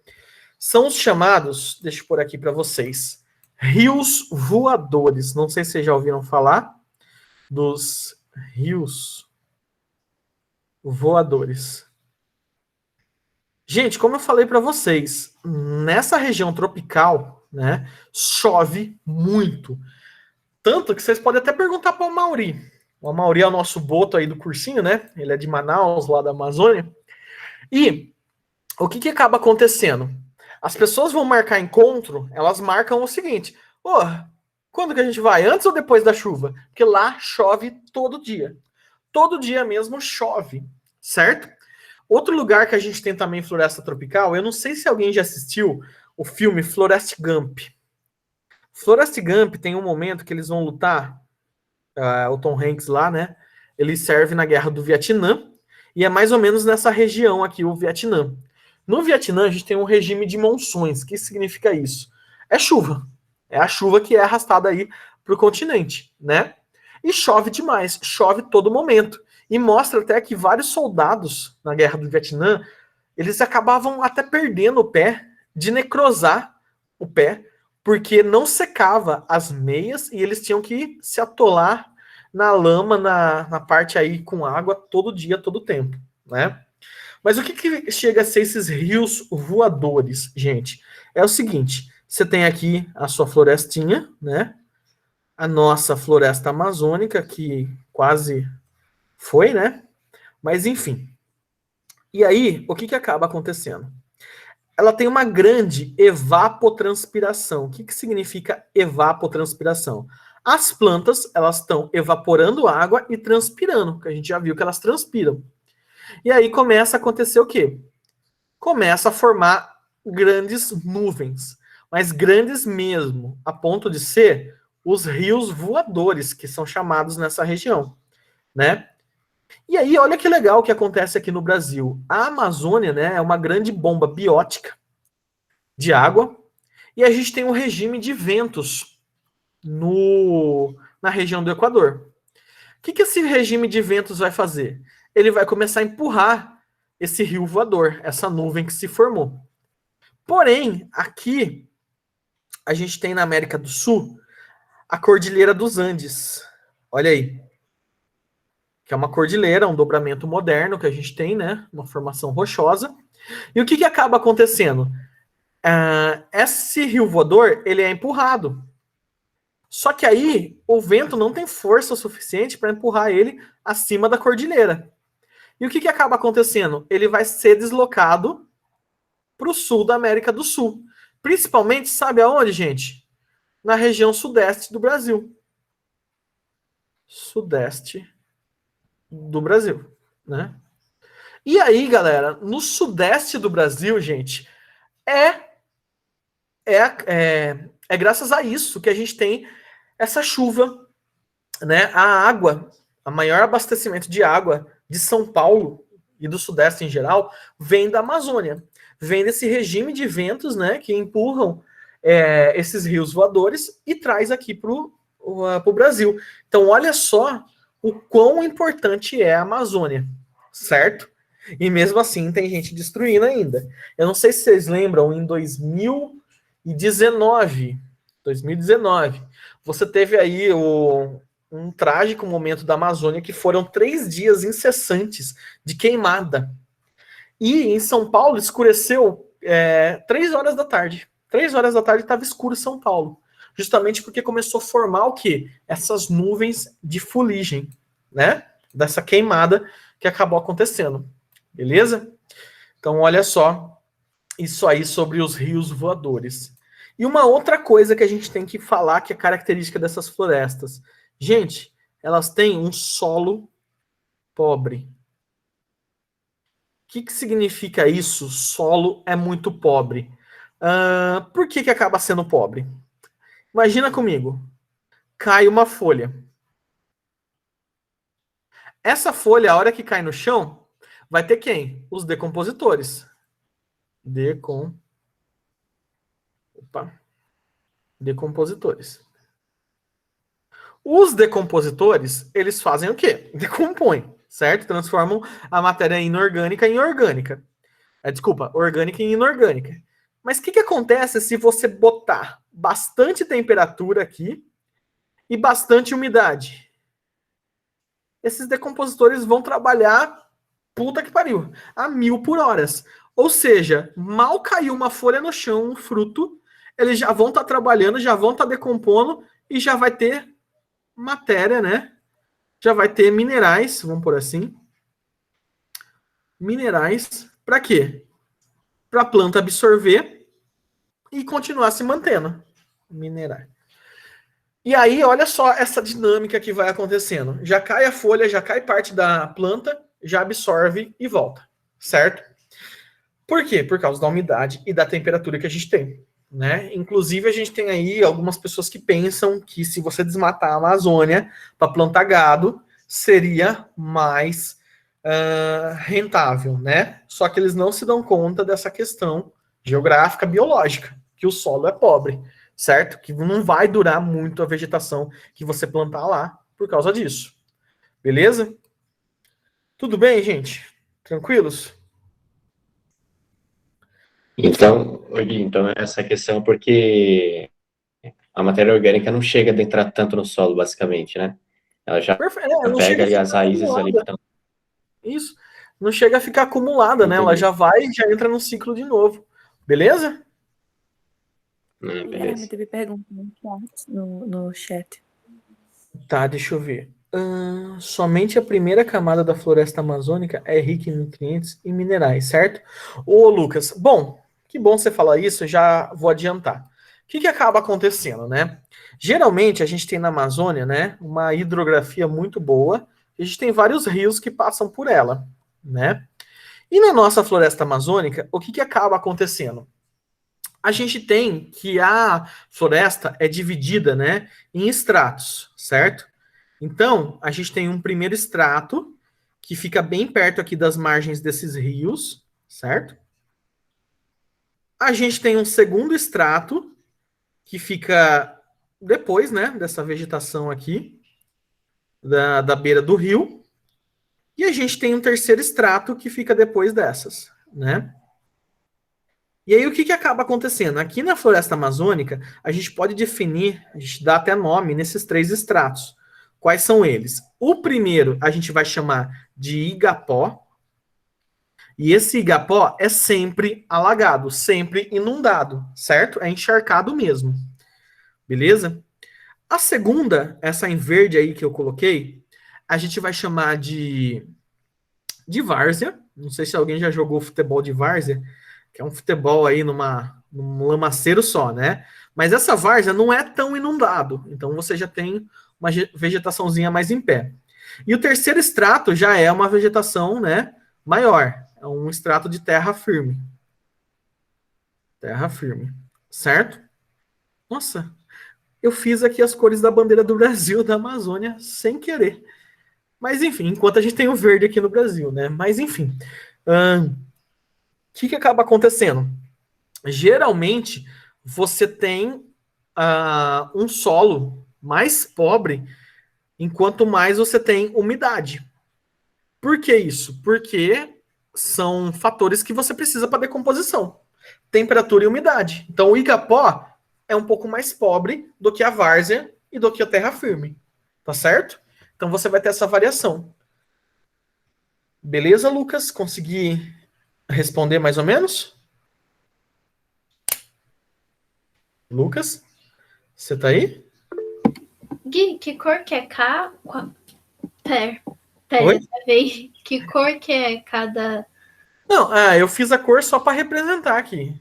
Speaker 1: São os chamados, deixa eu pôr aqui para vocês, rios voadores. Não sei se vocês já ouviram falar dos rios voadores. Gente, como eu falei para vocês, nessa região tropical, né, chove muito. Tanto que vocês podem até perguntar para o Mauri. O Mauri é o nosso boto aí do cursinho, né? Ele é de Manaus, lá da Amazônia. E o que acaba acontecendo? As pessoas vão marcar encontro, elas marcam o seguinte: quando que a gente vai? Antes ou depois da chuva? Porque lá chove todo dia. Todo dia mesmo chove, certo? Outro lugar que a gente tem também floresta tropical, eu não sei se alguém já assistiu o filme Forrest Gump. Forrest Gump tem um momento que eles vão lutar, o Tom Hanks lá, né? Ele serve na guerra do Vietnã, e é mais ou menos nessa região aqui, o Vietnã. No Vietnã, a gente tem um regime de monções. O que significa isso? É chuva. É a chuva que é arrastada aí para o continente, né? E chove demais, chove todo momento. E mostra até que vários soldados na guerra do Vietnã, eles acabavam até perdendo o pé, de necrosar o pé, porque não secava as meias e eles tinham que se atolar na lama, na parte aí com água, todo dia, todo tempo, né? Mas o que chega a ser esses rios voadores, gente? É o seguinte, você tem aqui a sua florestinha, né? A nossa floresta amazônica, que quase foi, né? Mas enfim. E aí, o que acaba acontecendo? Ela tem uma grande evapotranspiração. O que significa evapotranspiração? As plantas, elas estão evaporando água e transpirando, que a gente já viu que elas transpiram. E aí começa a acontecer o quê? Começa a formar grandes nuvens, mas grandes mesmo, a ponto de ser os rios voadores, que são chamados nessa região, né? E aí, olha que legal o que acontece aqui no Brasil. A Amazônia, né, é uma grande bomba biótica de água, E a gente tem um regime de ventos na região do Equador. O que esse regime de ventos vai fazer? Ele vai começar a empurrar esse rio voador, essa nuvem que se formou. Porém, aqui a gente tem na América do Sul a Cordilheira dos Andes. Olha aí. Que é uma cordilheira, um dobramento moderno que a gente tem, né? Uma formação rochosa. E o que acaba acontecendo? Esse rio voador, ele é empurrado. Só que aí, o vento não tem força suficiente para empurrar ele acima da cordilheira. E o que acaba acontecendo? Ele vai ser deslocado para o sul da América do Sul. Principalmente, sabe aonde, gente? Na região sudeste do Brasil. Sudeste do Brasil, né? E aí, galera, no sudeste do Brasil, gente, é graças a isso que a gente tem essa chuva, né? A água, a maior abastecimento de água de São Paulo e do sudeste em geral, vem da Amazônia. Vem desse regime de ventos, né, que empurram esses rios voadores e traz aqui para o Brasil. Então, olha só o quão importante é a Amazônia, certo? E mesmo assim tem gente destruindo ainda. Eu não sei se vocês lembram, em 2019, você teve aí um trágico momento da Amazônia que foram 3 dias incessantes de queimada. E em São Paulo escureceu 3 horas da tarde. 3 horas da tarde estava escuro em São Paulo. Justamente porque começou a formar o quê? Essas nuvens de fuligem, né? Dessa queimada que acabou acontecendo. Beleza? Então, olha só isso aí sobre os rios voadores. E uma outra coisa que a gente tem que falar que é característica dessas florestas. Gente, elas têm um solo pobre. O que significa isso? Solo é muito pobre. Por que acaba sendo pobre? Imagina comigo. Cai uma folha. Essa folha, a hora que cai no chão, vai ter quem? Os decompositores. Decompositores. Os decompositores, eles fazem o quê? Decompõem, certo? Transformam a matéria inorgânica em orgânica. Desculpa, orgânica em inorgânica. Mas o que acontece se você botar bastante temperatura aqui e bastante umidade? Esses decompositores vão trabalhar, puta que pariu, a 1000 por hora. Ou seja, mal caiu uma folha no chão, um fruto, eles já vão estar trabalhando, já vão estar decompondo e já vai ter matéria, né? Já vai ter minerais, vamos por assim. Minerais, para quê? Para a planta absorver e continuar se mantendo. Minerais. E aí, olha só essa dinâmica que vai acontecendo. Já cai a folha, já cai parte da planta, já absorve e volta, certo? Por quê? Por causa da umidade e da temperatura que a gente tem, né? Inclusive, a gente tem aí algumas pessoas que pensam que se você desmatar a Amazônia para plantar gado, seria mais rentável, né? Só que eles não se dão conta dessa questão geográfica, biológica, que o solo é pobre, certo? Que não vai durar muito a vegetação que você plantar lá por causa disso. Beleza? Tudo bem, gente? Tranquilos?
Speaker 4: Então, essa questão porque a matéria orgânica não chega a adentrar tanto no solo, basicamente, né? Ela já
Speaker 1: Não
Speaker 4: pega
Speaker 1: chega a
Speaker 4: ali as
Speaker 1: ficar
Speaker 4: raízes ali que
Speaker 1: acumulada.
Speaker 4: estão.
Speaker 1: Isso. Não chega a ficar acumulada, né? Ela
Speaker 4: Entendi.
Speaker 1: já vai e já entra no ciclo de novo. Beleza?
Speaker 3: Guilherme,
Speaker 4: Beleza.
Speaker 3: teve pergunta no chat.
Speaker 1: Tá, deixa eu ver. Somente a primeira camada da floresta amazônica é rica em nutrientes e minerais, certo? Ô, Lucas, bom, que bom você falar isso, eu já vou adiantar. O que acaba acontecendo, né? Geralmente a gente tem na Amazônia, né, uma hidrografia muito boa, e a gente tem vários rios que passam por ela, né? E na nossa floresta amazônica, o que acaba acontecendo? A gente tem que a floresta é dividida, né, em estratos, certo? Então, a gente tem um primeiro extrato, que fica bem perto aqui das margens desses rios, certo? A gente tem um segundo extrato, que fica depois, né, dessa vegetação aqui, da beira do rio. E a gente tem um terceiro estrato que fica depois dessas, né? E aí o que acaba acontecendo? Aqui na floresta amazônica, a gente pode definir, a gente dá até nome nesses 3 estratos. Quais são eles? O primeiro a gente vai chamar de igapó, e esse igapó é sempre alagado, sempre inundado, certo? É encharcado mesmo, beleza? A segunda, essa em verde aí que eu coloquei, a gente vai chamar de várzea. Não sei se alguém já jogou futebol de várzea, que é um futebol aí num lamaceiro só, né? Mas essa várzea não é tão inundado, então você já tem uma vegetaçãozinha mais em pé. E o terceiro estrato já é uma vegetação, né, maior, é um estrato de terra firme. Terra firme, certo? Nossa, eu fiz aqui as cores da bandeira do Brasil, da Amazônia, sem querer. Mas enfim, enquanto a gente tem o verde aqui no Brasil, né? Mas enfim, o que acaba acontecendo? Geralmente, você tem um solo mais pobre, enquanto mais você tem umidade. Por que isso? Porque são fatores que você precisa para decomposição. Temperatura e umidade. Então, o igapó é um pouco mais pobre do que a várzea e do que a terra firme. Tá certo? Então, você vai ter essa variação. Beleza, Lucas? Consegui responder mais ou menos? Lucas? Você tá aí?
Speaker 2: Gui, que cor que é K? Pera,
Speaker 1: Oi?
Speaker 2: que cor que é cada...
Speaker 1: Não, eu fiz a cor só para representar aqui.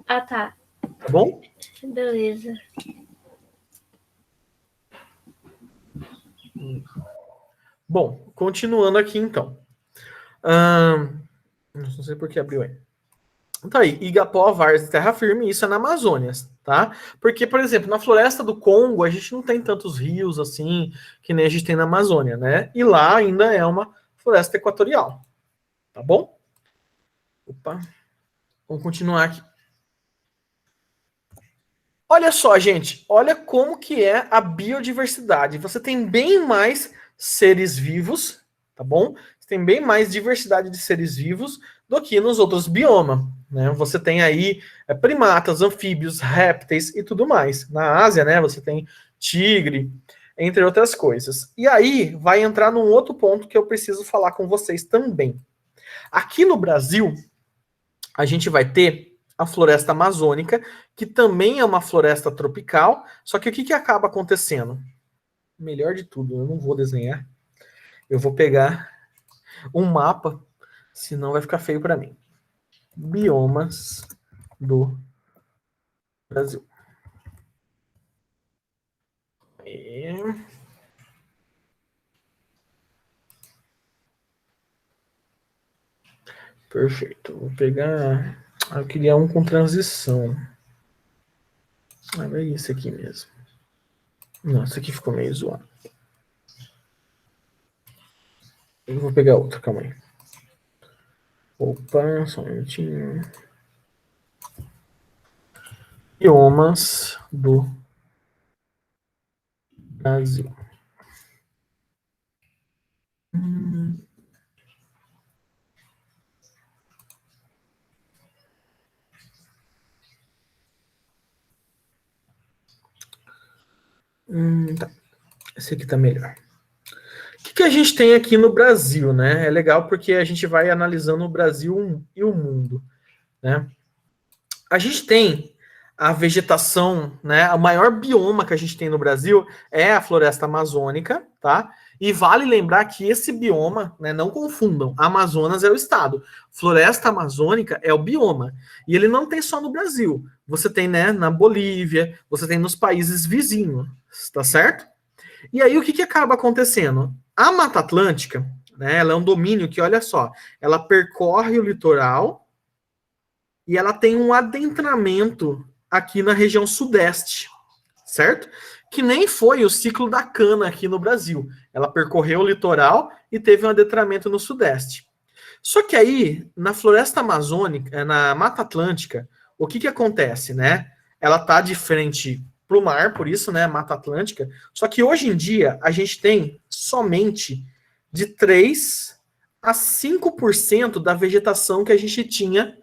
Speaker 2: Ah, tá.
Speaker 1: Tá bom?
Speaker 2: Beleza.
Speaker 1: Bom, continuando aqui então. Não sei por que abriu aí. Tá aí, igapó, várzea, terra firme, isso é na Amazônia, tá? Porque, por exemplo, na floresta do Congo, a gente não tem tantos rios assim, que nem a gente tem na Amazônia, né? E lá ainda é uma floresta equatorial, tá bom? Opa, vamos continuar aqui. Olha só, gente, olha como que é a biodiversidade. Você tem bem mais seres vivos, tá bom? Você tem bem mais diversidade de seres vivos do que nos outros biomas, né? Você tem aí primatas, anfíbios, répteis e tudo mais. Na Ásia, né, você tem tigre, entre outras coisas. E aí vai entrar num outro ponto que eu preciso falar com vocês também. Aqui no Brasil, a gente vai ter a floresta amazônica, que também é uma floresta tropical, só que o que acaba acontecendo? Melhor de tudo, eu não vou desenhar, eu vou pegar um mapa, senão vai ficar feio para mim. Biomas do Brasil. Perfeito, vou pegar... eu queria um com transição. É esse aqui mesmo. Nossa, aqui ficou meio zoado. Eu vou pegar outro, calma aí. Opa, só um minutinho. Biomas do Brasil. Tá. Esse aqui tá melhor. O que a gente tem aqui no Brasil, né? É legal porque a gente vai analisando o Brasil e o mundo, né? A gente tem a vegetação, né? O maior bioma que a gente tem no Brasil é a floresta amazônica, tá? E vale lembrar que esse bioma, né, não confundam, Amazonas é o estado, floresta amazônica é o bioma. E ele não tem só no Brasil. Você tem, né, na Bolívia, você tem nos países vizinhos, tá certo? E aí o que acaba acontecendo? A Mata Atlântica, né, ela é um domínio que, olha só, ela percorre o litoral e ela tem um adentramento aqui na região sudeste, certo? Que nem foi o ciclo da cana aqui no Brasil. Ela percorreu o litoral e teve um adentramento no sudeste. Só que aí, na floresta amazônica, na Mata Atlântica, o que acontece, né? ela tá de frente para o mar, por isso, né, Mata Atlântica. Só que hoje em dia a gente tem somente de 3 a 5% da vegetação que a gente tinha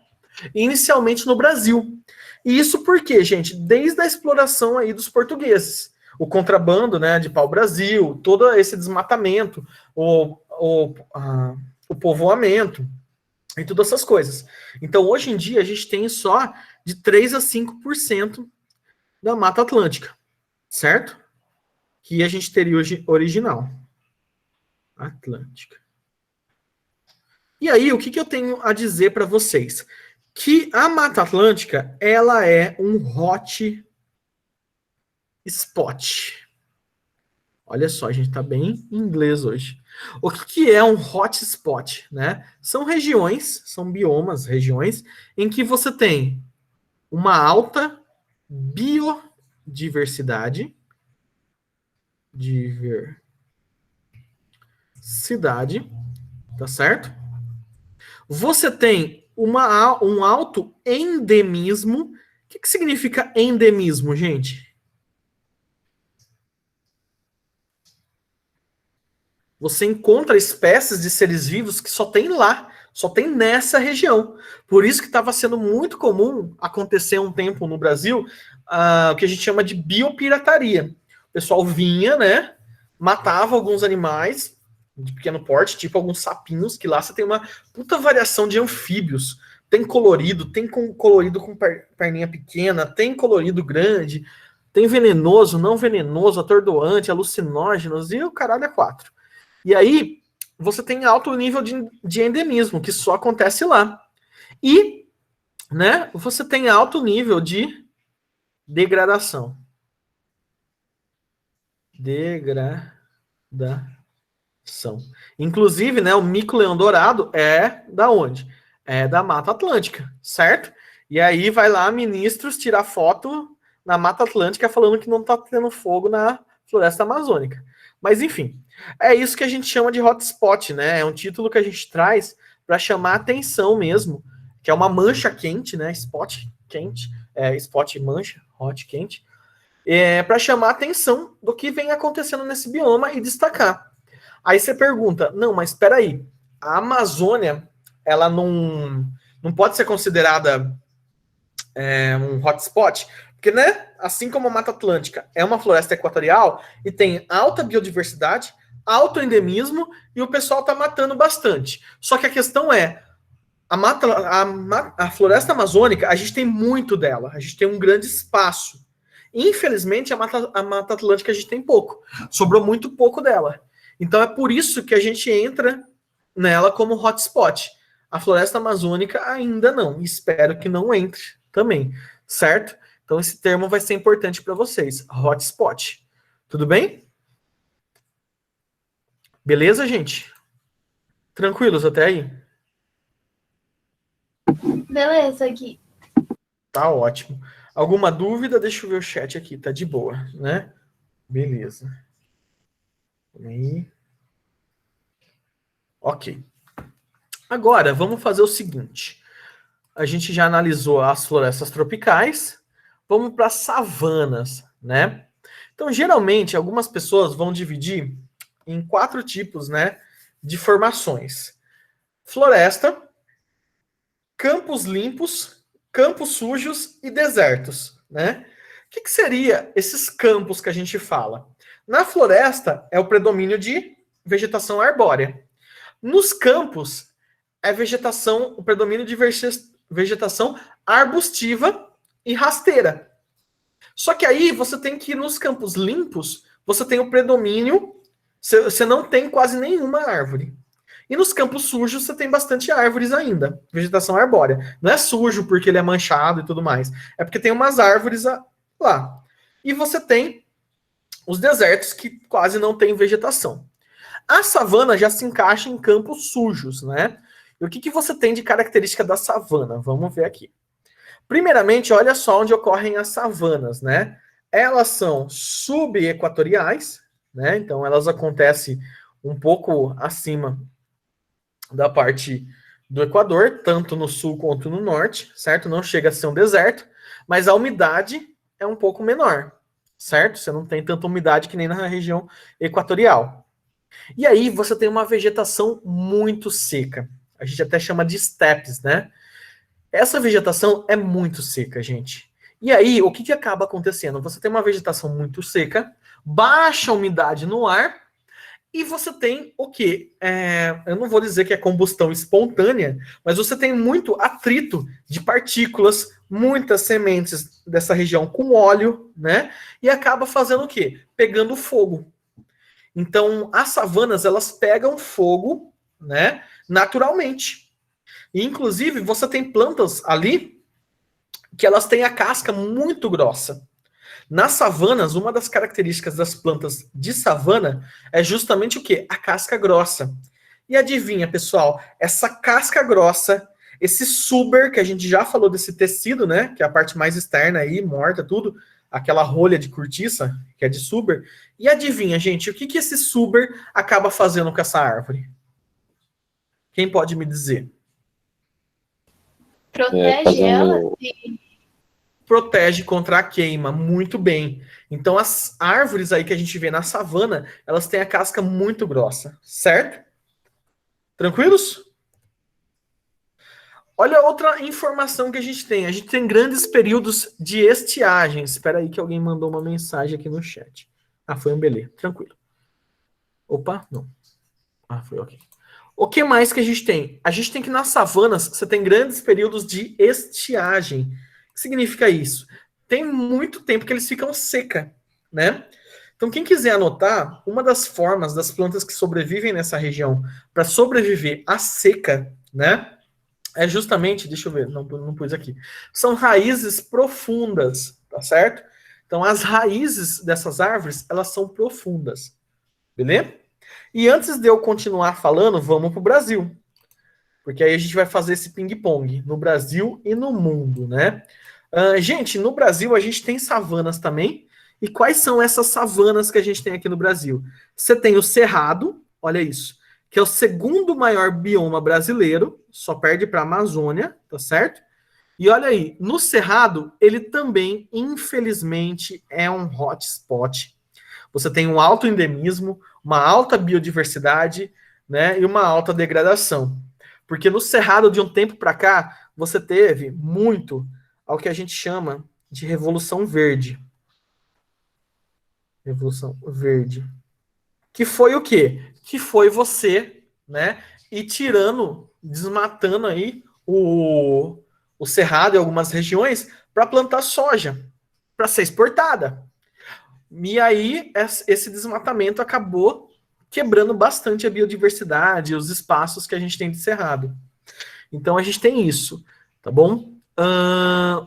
Speaker 1: inicialmente no Brasil. E isso porque, gente, desde a exploração aí dos portugueses, o contrabando, né, de pau-brasil, todo esse desmatamento, o povoamento e todas essas coisas. Então, hoje em dia, a gente tem só de 3 a 5% da Mata Atlântica, certo? Que a gente teria hoje original. Atlântica. E aí, o que eu tenho a dizer para vocês? Que a Mata Atlântica, ela é um hot spot. Olha só, a gente está bem em inglês hoje. O que é um hot spot, né? São regiões, são biomas, regiões, em que você tem uma alta biodiversidade, tá certo? Você tem um alto endemismo. O que significa endemismo, gente? Você encontra espécies de seres vivos que só tem lá, só tem nessa região. Por isso que estava sendo muito comum acontecer um tempo no Brasil o que a gente chama de biopirataria. O pessoal vinha, né, matava alguns animais de pequeno porte, tipo alguns sapinhos, que lá você tem uma puta variação de anfíbios. Tem colorido com perninha pequena, tem colorido grande, tem venenoso, não venenoso, atordoante, alucinógenos, e o caralho é 4. E aí, você tem alto nível de endemismo, que só acontece lá. E, né, você tem alto nível de degradação. Inclusive, né, o mico-leão dourado é da onde? É da Mata Atlântica, certo? E aí vai lá ministros tirar foto na Mata Atlântica falando que não tá tendo fogo na floresta amazônica. Mas enfim, é isso que a gente chama de hotspot, né? É um título que a gente traz para chamar atenção mesmo, que é uma mancha quente, né? Spot quente, spot mancha, hot quente, para chamar atenção do que vem acontecendo nesse bioma e destacar. Aí você pergunta, não, mas espera aí, a Amazônia, ela não pode ser considerada um hotspot? Porque, né, assim como a Mata Atlântica é uma floresta equatorial e tem alta biodiversidade, alto endemismo, e o pessoal tá matando bastante. Só que a questão é, a floresta amazônica, a gente tem muito dela, a gente tem um grande espaço. Infelizmente, a Mata Atlântica a gente tem pouco. Sobrou muito pouco dela. Então é por isso que a gente entra nela como hotspot. A floresta amazônica ainda não. Espero que não entre também, certo? Então esse termo vai ser importante para vocês. Hotspot. Tudo bem? Beleza, gente? Tranquilos até aí?
Speaker 2: Beleza, Gui.
Speaker 1: Tá ótimo. Alguma dúvida? Deixa eu ver o chat aqui. Tá de boa, né? Beleza. Aí. Ok. Agora, vamos fazer o seguinte. A gente já analisou as florestas tropicais. Vamos para as savanas, né? Então, geralmente, algumas pessoas vão dividir em 4 tipos, né, de formações. Floresta, campos limpos, campos sujos e desertos, né? O que seria esses campos que a gente fala? Na floresta, é o predomínio de vegetação arbórea. Nos campos, é o predomínio de vegetação arbustiva e rasteira. Só que aí você tem que ir nos campos limpos, você tem o predomínio, você não tem quase nenhuma árvore. E nos campos sujos você tem bastante árvores ainda, vegetação arbórea. Não é sujo porque ele é manchado e tudo mais, é porque tem umas árvores lá. E você tem os desertos que quase não tem vegetação. A savana já se encaixa em campos sujos, né? E o que você tem de característica da savana? Vamos ver aqui. Primeiramente, olha só onde ocorrem as savanas, né? Elas são subequatoriais, né? Então, elas acontecem um pouco acima da parte do Equador, tanto no sul quanto no norte, certo? Não chega a ser um deserto, mas a umidade é um pouco menor, certo? Você não tem tanta umidade que nem na região equatorial. E aí você tem uma vegetação muito seca. A gente até chama de steppes, né? Essa vegetação é muito seca, gente. E aí, o que, que acaba acontecendo? Você tem uma vegetação muito seca, baixa umidade no ar, e você tem o quê? Eu não vou dizer que é combustão espontânea, mas você tem muito atrito de partículas, muitas sementes dessa região com óleo, né? E acaba fazendo o quê? Pegando fogo. Então, as savanas, elas pegam fogo, né? Naturalmente. E, inclusive, você tem plantas ali que elas têm a casca muito grossa. Nas savanas, uma das características das plantas de savana é justamente o quê? A casca grossa. E adivinha, pessoal, essa casca grossa, esse suber, que a gente já falou desse tecido, né? Que é a parte mais externa aí, morta, tudo, aquela rolha de cortiça, que é de suber. E adivinha, gente, o que, que esse suber acaba fazendo com essa árvore? Quem pode me dizer?
Speaker 2: Protege ela
Speaker 1: Protege contra a queima, muito bem. Então as árvores aí que a gente vê na savana, elas têm a casca muito grossa, certo? Tranquilos? Olha outra informação que a gente tem. A gente tem grandes períodos de estiagem. Espera aí que alguém mandou uma mensagem aqui no chat. Ah, foi um belê. Tranquilo. Opa, não. Ah, foi ok. O que mais que a gente tem? A gente tem que nas savanas você tem grandes períodos de estiagem. O que significa isso? Tem muito tempo que eles ficam seca, né? Então, quem quiser anotar, uma das formas das plantas que sobrevivem nessa região para sobreviver à seca, né? É justamente, deixa eu ver, não pus aqui. São raízes profundas, tá certo? Então, as raízes dessas árvores, elas são profundas, beleza? E antes de eu continuar falando, vamos para o Brasil. Porque aí a gente vai fazer esse ping-pong no Brasil e no mundo, né? Gente, no Brasil a gente tem savanas também. E quais são essas savanas que a gente tem aqui no Brasil? Você tem o Cerrado, olha isso, que é o segundo maior bioma brasileiro, só perde para a Amazônia, tá certo? E olha aí, no Cerrado, ele também, infelizmente, é um hotspot. Você tem um alto endemismo, uma alta biodiversidade, né, e uma alta degradação. Porque no Cerrado, de um tempo para cá, você teve muito ao que a gente chama de Revolução Verde. Revolução Verde. Que foi o quê? Que foi você, né, ir tirando, desmatando aí o cerrado em algumas regiões para plantar soja, para ser exportada. E aí, esse desmatamento acabou quebrando bastante a biodiversidade, os espaços que a gente tem de cerrado. Então, a gente tem isso, tá bom?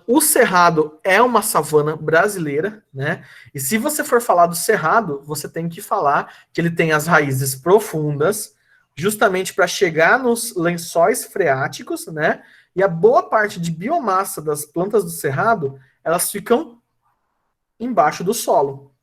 Speaker 1: O cerrado é uma savana brasileira, né? E se você for falar do cerrado, você tem que falar que ele tem as raízes profundas, justamente para chegar nos lençóis freáticos, né? E a boa parte de biomassa das plantas do cerrado, elas ficam embaixo do solo,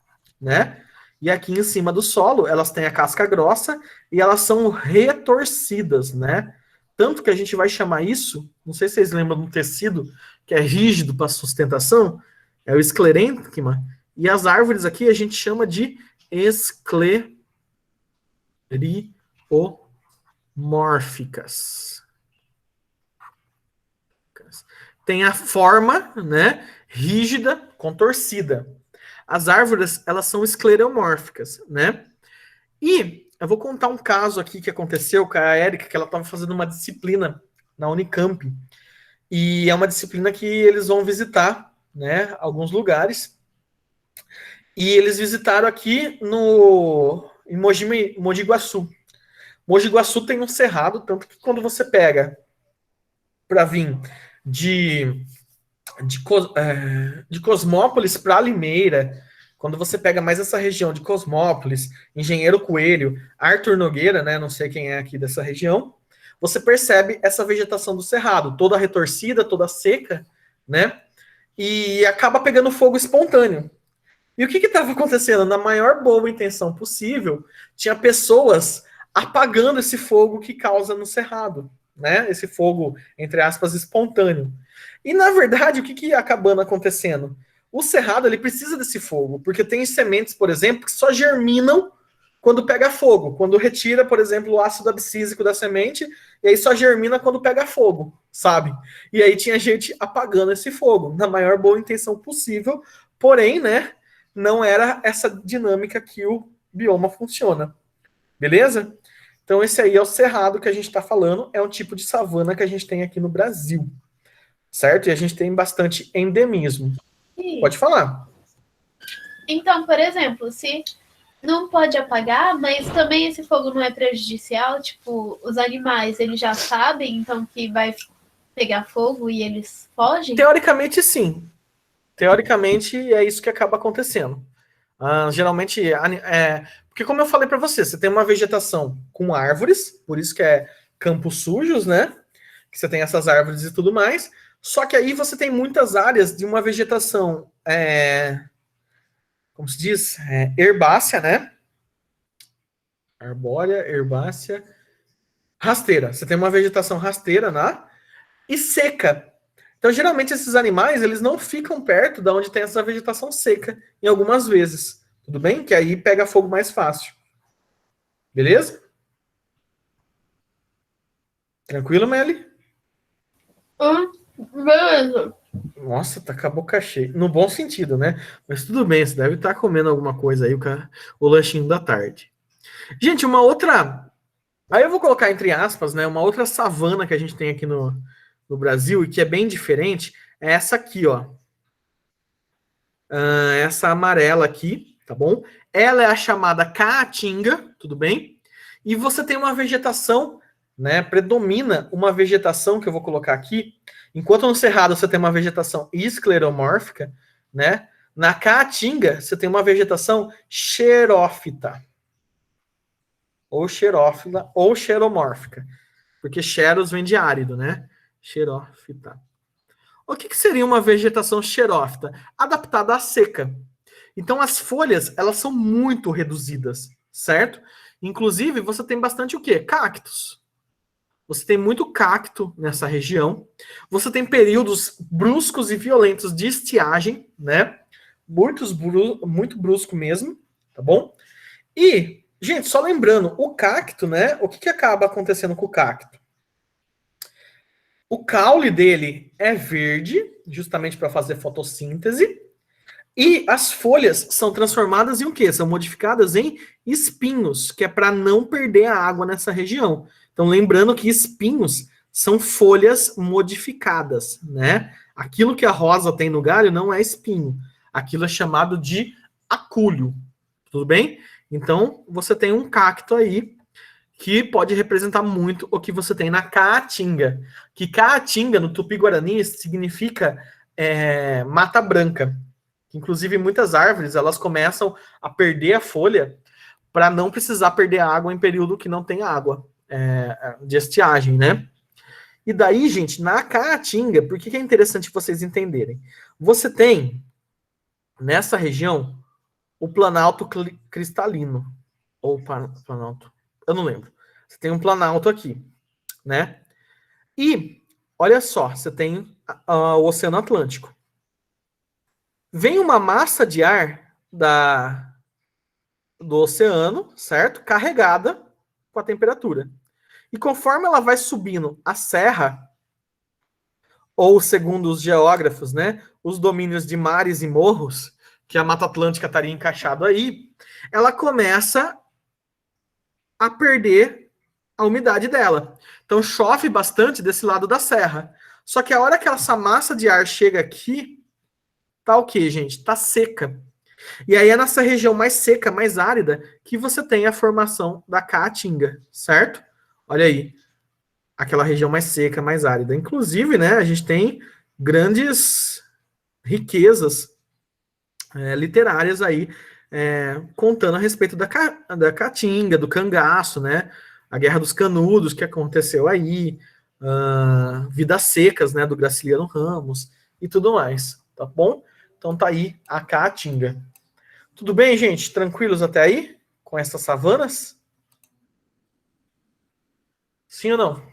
Speaker 1: né? E aqui em cima do solo, elas têm a casca grossa e elas são retorcidas, né? Tanto que a gente vai chamar isso, não sei se vocês lembram de um tecido que é rígido para sustentação, é o esclerênquima, e as árvores aqui a gente chama de escleromórficas. Tem a forma, né, rígida, contorcida. As árvores, elas são escleromórficas, né? E eu vou contar um caso aqui que aconteceu com a Érica, que ela estava fazendo uma disciplina na Unicamp. E é uma disciplina que eles vão visitar, né, alguns lugares. E eles visitaram aqui em Mogi Guaçu. Mogi Guaçu tem um cerrado, tanto que quando você pega para vir de Cosmópolis para Limeira, quando você pega mais essa região de Cosmópolis, Engenheiro Coelho, Arthur Nogueira, né, não sei quem é aqui dessa região, você percebe essa vegetação do cerrado, toda retorcida, toda seca, né, e acaba pegando fogo espontâneo. E o que estava acontecendo? Na maior boa intenção possível, tinha pessoas apagando esse fogo que causa no cerrado, né, esse fogo, entre aspas, espontâneo. E, na verdade, o que ia acabando acontecendo? O cerrado, ele precisa desse fogo, porque tem sementes, por exemplo, que só germinam quando pega fogo. Quando retira, por exemplo, o ácido abscísico da semente, e aí só germina quando pega fogo, sabe? E aí tinha gente apagando esse fogo, na maior boa intenção possível, porém, né, não era essa dinâmica que o bioma funciona. Beleza? Então esse aí é o cerrado que a gente está falando, é um tipo de savana que a gente tem aqui no Brasil, certo? E a gente tem bastante endemismo. Pode falar.
Speaker 2: Então, por exemplo, se não pode apagar, mas também esse fogo não é prejudicial, tipo, os animais, eles já sabem, então, que vai pegar fogo e eles fogem?
Speaker 1: Teoricamente, sim. Teoricamente, é isso que acaba acontecendo. Geralmente, porque como eu falei para você tem uma vegetação com árvores, por isso que é campos sujos, né? Que você tem essas árvores e tudo mais. Só que aí você tem muitas áreas de uma vegetação, como se diz, herbácea, né? Arbórea, herbácea, rasteira. Você tem uma vegetação rasteira, né? E seca. Então, geralmente, esses animais, eles não ficam perto da onde tem essa vegetação seca, em algumas vezes. Tudo bem? Que aí pega fogo mais fácil. Beleza? Tranquilo, Meli?
Speaker 2: Beleza.
Speaker 1: Nossa, tá com a boca cheia. No bom sentido, né? Mas tudo bem, você deve estar comendo alguma coisa aí, o lanchinho da tarde. Gente, uma outra... Aí eu vou colocar entre aspas, né? Uma outra savana que a gente tem aqui no Brasil e que é bem diferente é essa aqui, ó. Essa amarela aqui, tá bom? Ela é a chamada caatinga, tudo bem? E você tem uma vegetação, né? Predomina uma vegetação que eu vou colocar aqui. Enquanto no cerrado você tem uma vegetação escleromórfica, né? Na caatinga você tem uma vegetação xerófita. Ou xerófila, ou xeromórfica. Porque xeros vem de árido, né? Xerófita. O que seria uma vegetação xerófita? Adaptada à seca. Então as folhas, elas são muito reduzidas, certo? Inclusive, você tem bastante o quê? Cactos. Você tem muito cacto nessa região. Você tem períodos bruscos e violentos de estiagem, né? Muito brusco mesmo, tá bom? E, gente, só lembrando, o cacto, né? O que acaba acontecendo com o cacto? O caule dele é verde, justamente para fazer fotossíntese. E as folhas são transformadas em o quê? São modificadas em espinhos, que é para não perder a água nessa região. Então, lembrando que espinhos são folhas modificadas, né? Aquilo que a rosa tem no galho não é espinho. Aquilo é chamado de acúlio. Tudo bem? Então, você tem um cacto aí que pode representar muito o que você tem na caatinga. Que caatinga, no tupi-guarani, significa mata branca. Inclusive, muitas árvores, elas começam a perder a folha para não precisar perder a água em período que não tem água de estiagem, né? E daí, gente, na caatinga, por que é interessante vocês entenderem? Você tem, nessa região, o planalto cristalino. Ou planalto, eu não lembro. Você tem um planalto aqui, né? E, olha só, você tem o Oceano Atlântico. Vem uma massa de ar do oceano, certo? Carregada com a temperatura. E conforme ela vai subindo a serra, ou segundo os geógrafos, né, os domínios de mares e morros, que a Mata Atlântica estaria encaixado aí, ela começa a perder a umidade dela. Então chove bastante desse lado da serra. Só que a hora que essa massa de ar chega aqui, tá o quê, gente? Tá seca. E aí é nessa região mais seca, mais árida, que você tem a formação da caatinga, certo? Olha aí, aquela região mais seca, mais árida. Inclusive, né, a gente tem grandes riquezas literárias aí, contando a respeito da caatinga, do cangaço, né? A Guerra dos Canudos que aconteceu aí, Vidas Secas, né, do Graciliano Ramos e tudo mais, tá bom? Então tá aí a caatinga. Tudo bem, gente? Tranquilos até aí? Com essas savanas? Sim ou não?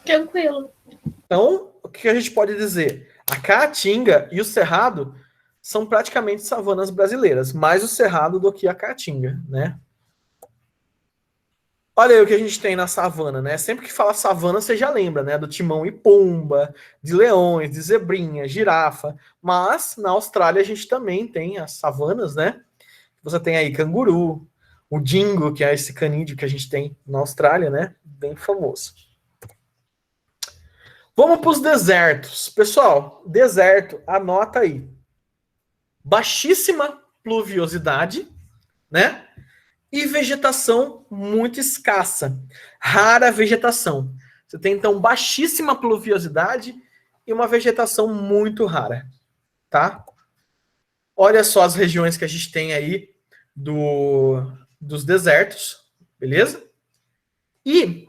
Speaker 2: Tranquilo.
Speaker 1: Então, o que a gente pode dizer? A Caatinga e o Cerrado são praticamente savanas brasileiras, mais o Cerrado do que a Caatinga, né? Olha aí o que a gente tem na savana, né? Sempre que fala savana, você já lembra, né? Do Timão e Pumba, de leões, de zebrinha, girafa. Mas na Austrália a gente também tem as savanas, né? Você tem aí canguru, o dingo, que é esse canídeo que a gente tem na Austrália, né? Bem famoso. Vamos para os desertos. Pessoal, deserto, anota aí. Baixíssima pluviosidade, né? E vegetação muito escassa. Rara vegetação. Você tem, então, baixíssima pluviosidade e uma vegetação muito rara, tá? Olha só as regiões que a gente tem aí dos desertos, beleza? E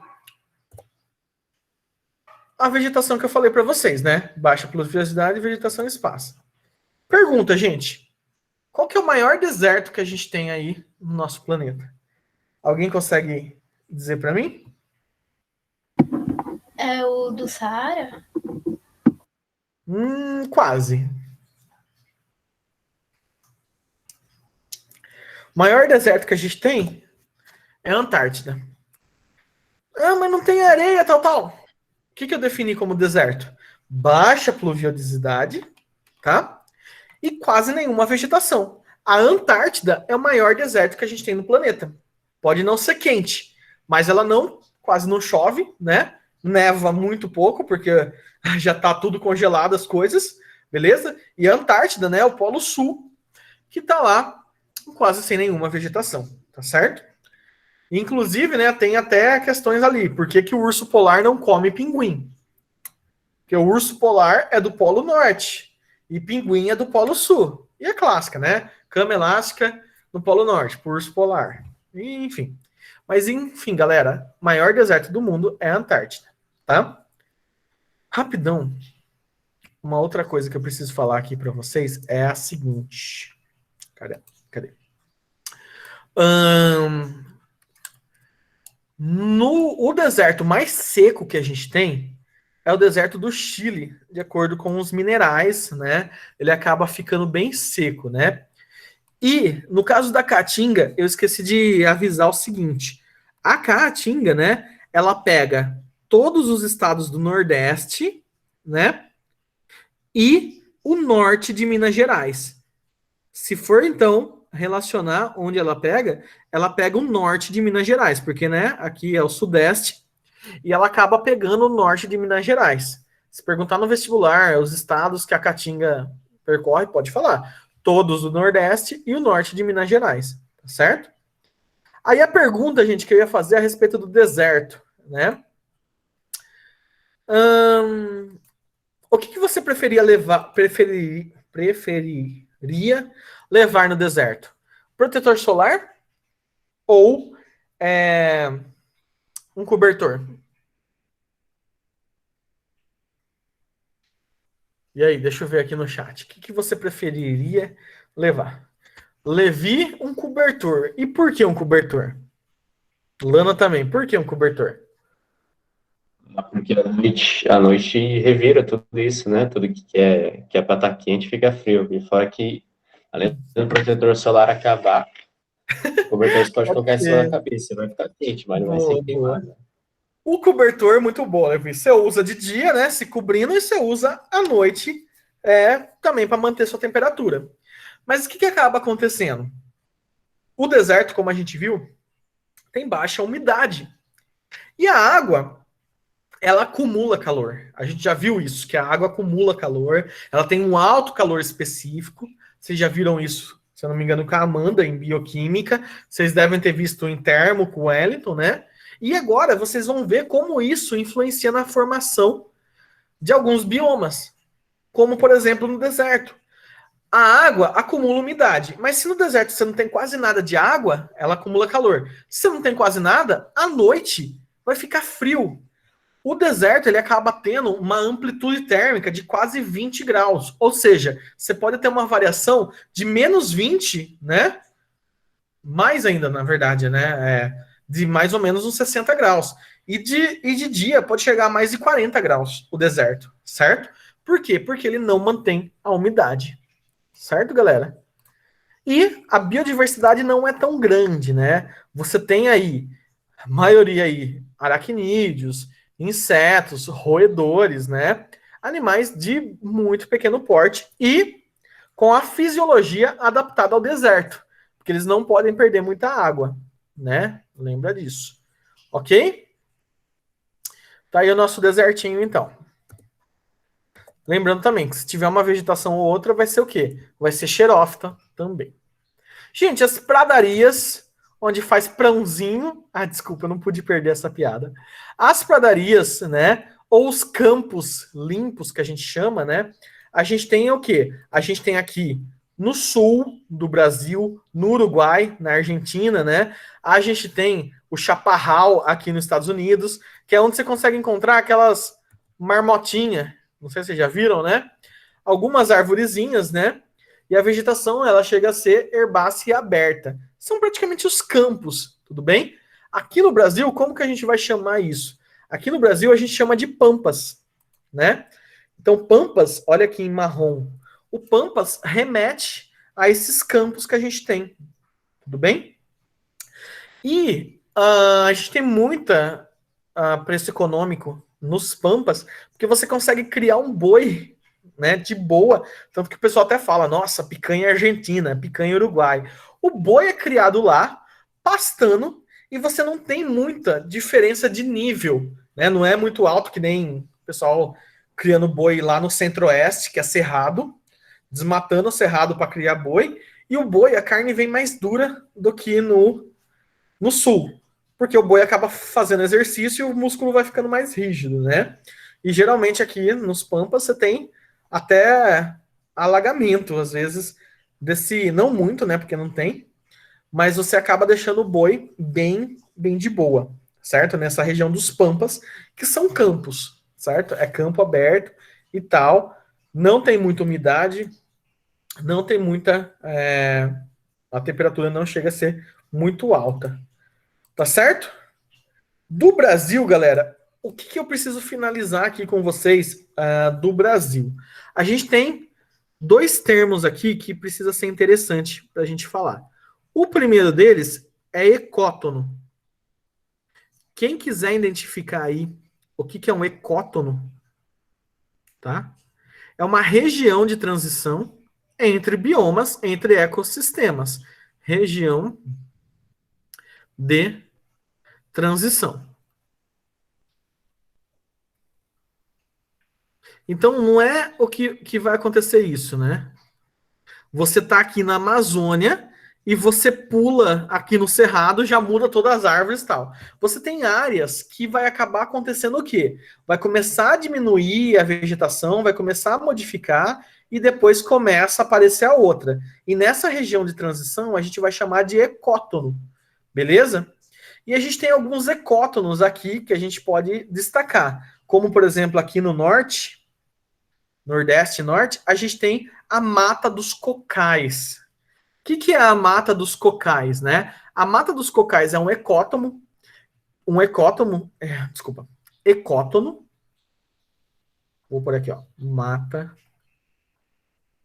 Speaker 1: a vegetação que eu falei para vocês, né? Baixa pluviosidade e vegetação escassa. Pergunta, gente. Qual que é o maior deserto que a gente tem aí no nosso planeta? Alguém consegue dizer para mim?
Speaker 2: É o do Saara?
Speaker 1: Quase. O maior deserto que a gente tem é a Antártida. Ah, mas não tem areia, tal. O que eu defini como deserto? Baixa pluviosidade, tá? E quase nenhuma vegetação. A Antártida é o maior deserto que a gente tem no planeta. Pode não ser quente, mas ela quase não chove, né? Neva muito pouco, porque já tá tudo congelado as coisas, beleza? E a Antártida, né, é o Polo Sul, que tá lá quase sem nenhuma vegetação, tá certo? Inclusive, né, tem até questões ali. Por que o urso polar não come pinguim? Porque o urso polar é do Polo Norte e pinguim é do Polo Sul. E é clássica, né? Cama elástica no Polo Norte, por urso polar. Enfim. Mas, enfim, galera, o maior deserto do mundo é a Antártida, tá? Rapidão. Uma outra coisa que eu preciso falar aqui para vocês é a seguinte. Cadê? O deserto mais seco que a gente tem é o deserto do Chile, de acordo com os minerais, né? Ele acaba ficando bem seco, né? E, no caso da Caatinga, eu esqueci de avisar o seguinte. A Caatinga, né? Ela pega todos os estados do Nordeste, né? E o norte de Minas Gerais. Se for, então, relacionar onde ela pega o norte de Minas Gerais, porque, né, aqui é o sudeste, e ela acaba pegando o norte de Minas Gerais. Se perguntar no vestibular, os estados que a Caatinga percorre, pode falar. Todos do nordeste e o norte de Minas Gerais, tá certo? Aí a pergunta, gente, que eu ia fazer a respeito do deserto, né? O que você preferiria levar no deserto? Protetor solar ou um cobertor? E aí, deixa eu ver aqui no chat. O que você preferiria levar? Levi, um cobertor. E por que um cobertor? Lana também. Por que um cobertor?
Speaker 4: Porque à noite revira tudo isso, né? Tudo que é para estar quente fica frio. E fora que, além do protetor solar acabar, o cobertor você pode colocar em cima da cabeça. Vai ficar quente, mas não vai ser queimado. Né?
Speaker 1: O cobertor é muito bom, Levi. Você usa de dia, né? Se cobrindo, e você usa à noite também para manter sua temperatura. Mas o que acaba acontecendo? O deserto, como a gente viu, tem baixa umidade. E a água, ela acumula calor. A gente já viu isso, que a água acumula calor. Ela tem um alto calor específico. Vocês já viram isso, se eu não me engano, com a Amanda em bioquímica. Vocês devem ter visto em termo com o Wellington, né? E agora vocês vão ver como isso influencia na formação de alguns biomas. Como, por exemplo, no deserto. A água acumula umidade, mas se no deserto você não tem quase nada de água, ela acumula calor. Se você não tem quase nada, à noite vai ficar frio. O deserto ele acaba tendo uma amplitude térmica de quase 20 graus. Ou seja, você pode ter uma variação de menos 20, né? Mais ainda, na verdade, né? De mais ou menos uns 60 graus. E de dia pode chegar a mais de 40 graus o deserto, certo? Por quê? Porque ele não mantém a umidade. Certo, galera? E a biodiversidade não é tão grande, né? Você tem aí, a maioria aí, aracnídeos, insetos, roedores, né? Animais de muito pequeno porte e com a fisiologia adaptada ao deserto, porque eles não podem perder muita água, né? Lembra disso. Ok? Tá aí o nosso desertinho, então. Lembrando também que se tiver uma vegetação ou outra, vai ser o quê? Vai ser xerófita também. Gente, as pradarias, onde faz prãozinho... Ah, desculpa, eu não pude perder essa piada. As pradarias, né? Ou os campos limpos, que a gente chama, né? A gente tem o quê? A gente tem aqui no sul do Brasil, no Uruguai, na Argentina, né? A gente tem o chaparral aqui nos Estados Unidos, que é onde você consegue encontrar aquelas marmotinhas. Não sei se vocês já viram, né? Algumas arvorezinhas, né? E a vegetação, ela chega a ser herbácea e aberta. São praticamente os campos, tudo bem? Aqui no Brasil, como que a gente vai chamar isso? Aqui no Brasil, a gente chama de pampas, né? Então, pampas, olha aqui em marrom. O pampas remete a esses campos que a gente tem, tudo bem? E a gente tem muita preço econômico nos pampas, porque você consegue criar um boi, né, de boa, tanto que o pessoal até fala, nossa, picanha argentina, picanha uruguai. O boi é criado lá, pastando, e você não tem muita diferença de nível, né? Não é muito alto que nem o pessoal criando boi lá no centro-oeste, que é cerrado, desmatando o cerrado para criar boi, e o boi, a carne vem mais dura do que no sul, porque o boi acaba fazendo exercício e o músculo vai ficando mais rígido, né? E geralmente aqui nos pampas você tem até alagamento, às vezes, desse, não muito, né, porque não tem, mas você acaba deixando o boi bem de boa, certo? Nessa região dos pampas, que são campos, certo? É campo aberto e tal, não tem muita umidade, não tem muita... a temperatura não chega a ser muito alta. Tá certo? Do Brasil, galera, o que eu preciso finalizar aqui com vocês do Brasil? A gente tem dois termos aqui que precisa ser interessante para a gente falar. O primeiro deles é ecótono. Quem quiser identificar aí o que é um ecótono, tá? É uma região de transição entre biomas, entre ecossistemas. Região de transição. Então, não é o que vai acontecer isso, né? Você tá aqui na Amazônia e você pula aqui no Cerrado, já muda todas as árvores e tal. Você tem áreas que vai acabar acontecendo o quê? Vai começar a diminuir a vegetação, vai começar a modificar e depois começa a aparecer a outra. E nessa região de transição, a gente vai chamar de ecótono, beleza? E a gente tem alguns ecótonos aqui que a gente pode destacar. Como, por exemplo, aqui no norte, Nordeste e Norte, a gente tem a Mata dos Cocais. O que é a Mata dos Cocais, né? A Mata dos Cocais é um ecótono, ecótono, vou por aqui, ó, Mata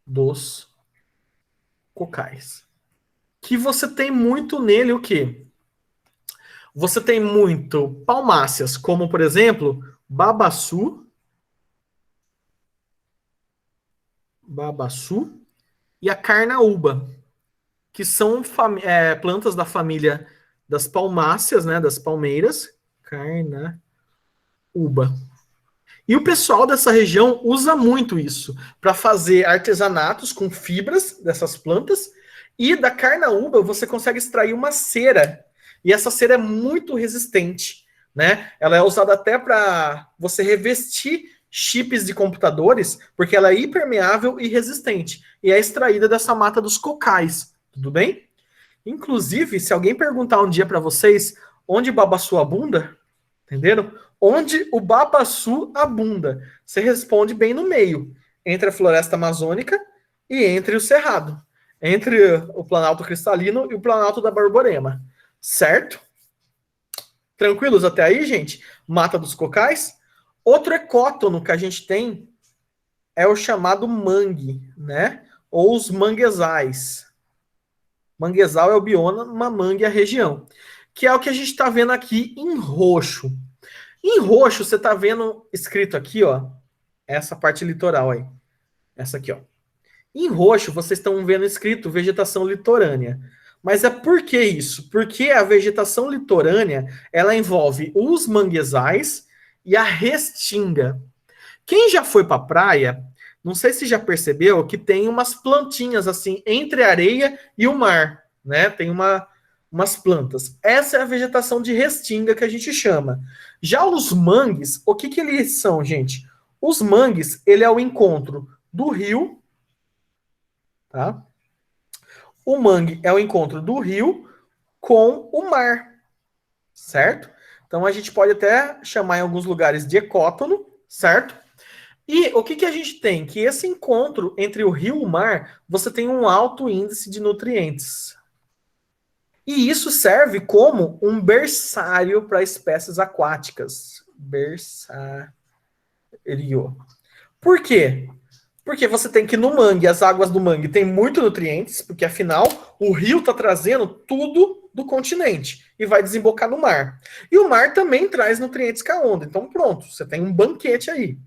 Speaker 1: dos Cocais. Que você tem muito nele o quê? Você tem muito palmáceas, como, por exemplo, babaçu, e a carnaúba, que são plantas da família das palmáceas, né, das palmeiras, carnaúba. E o pessoal dessa região usa muito isso para fazer artesanatos com fibras dessas plantas, e da carnaúba você consegue extrair uma cera, e essa cera é muito resistente, né? Ela é usada até para você revestir chips de computadores, porque ela é hipermeável e resistente, e é extraída dessa mata dos cocais, tudo bem? Inclusive, se alguém perguntar um dia para vocês onde babaçu abunda, entenderam? Onde o babaçu abunda, você responde bem no meio, entre a floresta amazônica e entre o cerrado, entre o Planalto Cristalino e o Planalto da Borborema, certo? Tranquilos até aí, gente? Mata dos Cocais. Outro ecótono que a gente tem é o chamado mangue, né? Ou os manguezais. Manguezal é o bioma, mangue é a região. Que é o que a gente está vendo aqui em roxo. Em roxo, você está vendo escrito aqui, ó, essa parte litoral aí. Essa aqui, ó. Em roxo, vocês estão vendo escrito vegetação litorânea. Mas é por que isso? Porque a vegetação litorânea, ela envolve os manguezais e a restinga. Quem já foi para a praia, não sei se já percebeu que tem umas plantinhas assim entre a areia e o mar, né? Tem umas plantas. Essa é a vegetação de restinga que a gente chama. Já os mangues, o que eles são, gente? Os mangues, ele é o encontro do rio, tá? O mangue é o encontro do rio com o mar, certo? Então a gente pode até chamar em alguns lugares de ecótono, certo? E o que a gente tem? Que esse encontro entre o rio e o mar, você tem um alto índice de nutrientes. E isso serve como um berçário para espécies aquáticas. Berçário. Por quê? Porque você tem que no mangue, as águas do mangue têm muito nutrientes, porque afinal o rio está trazendo tudo do continente e vai desembocar no mar. E o mar também traz nutrientes com a onda. Então pronto, você tem um banquete aí.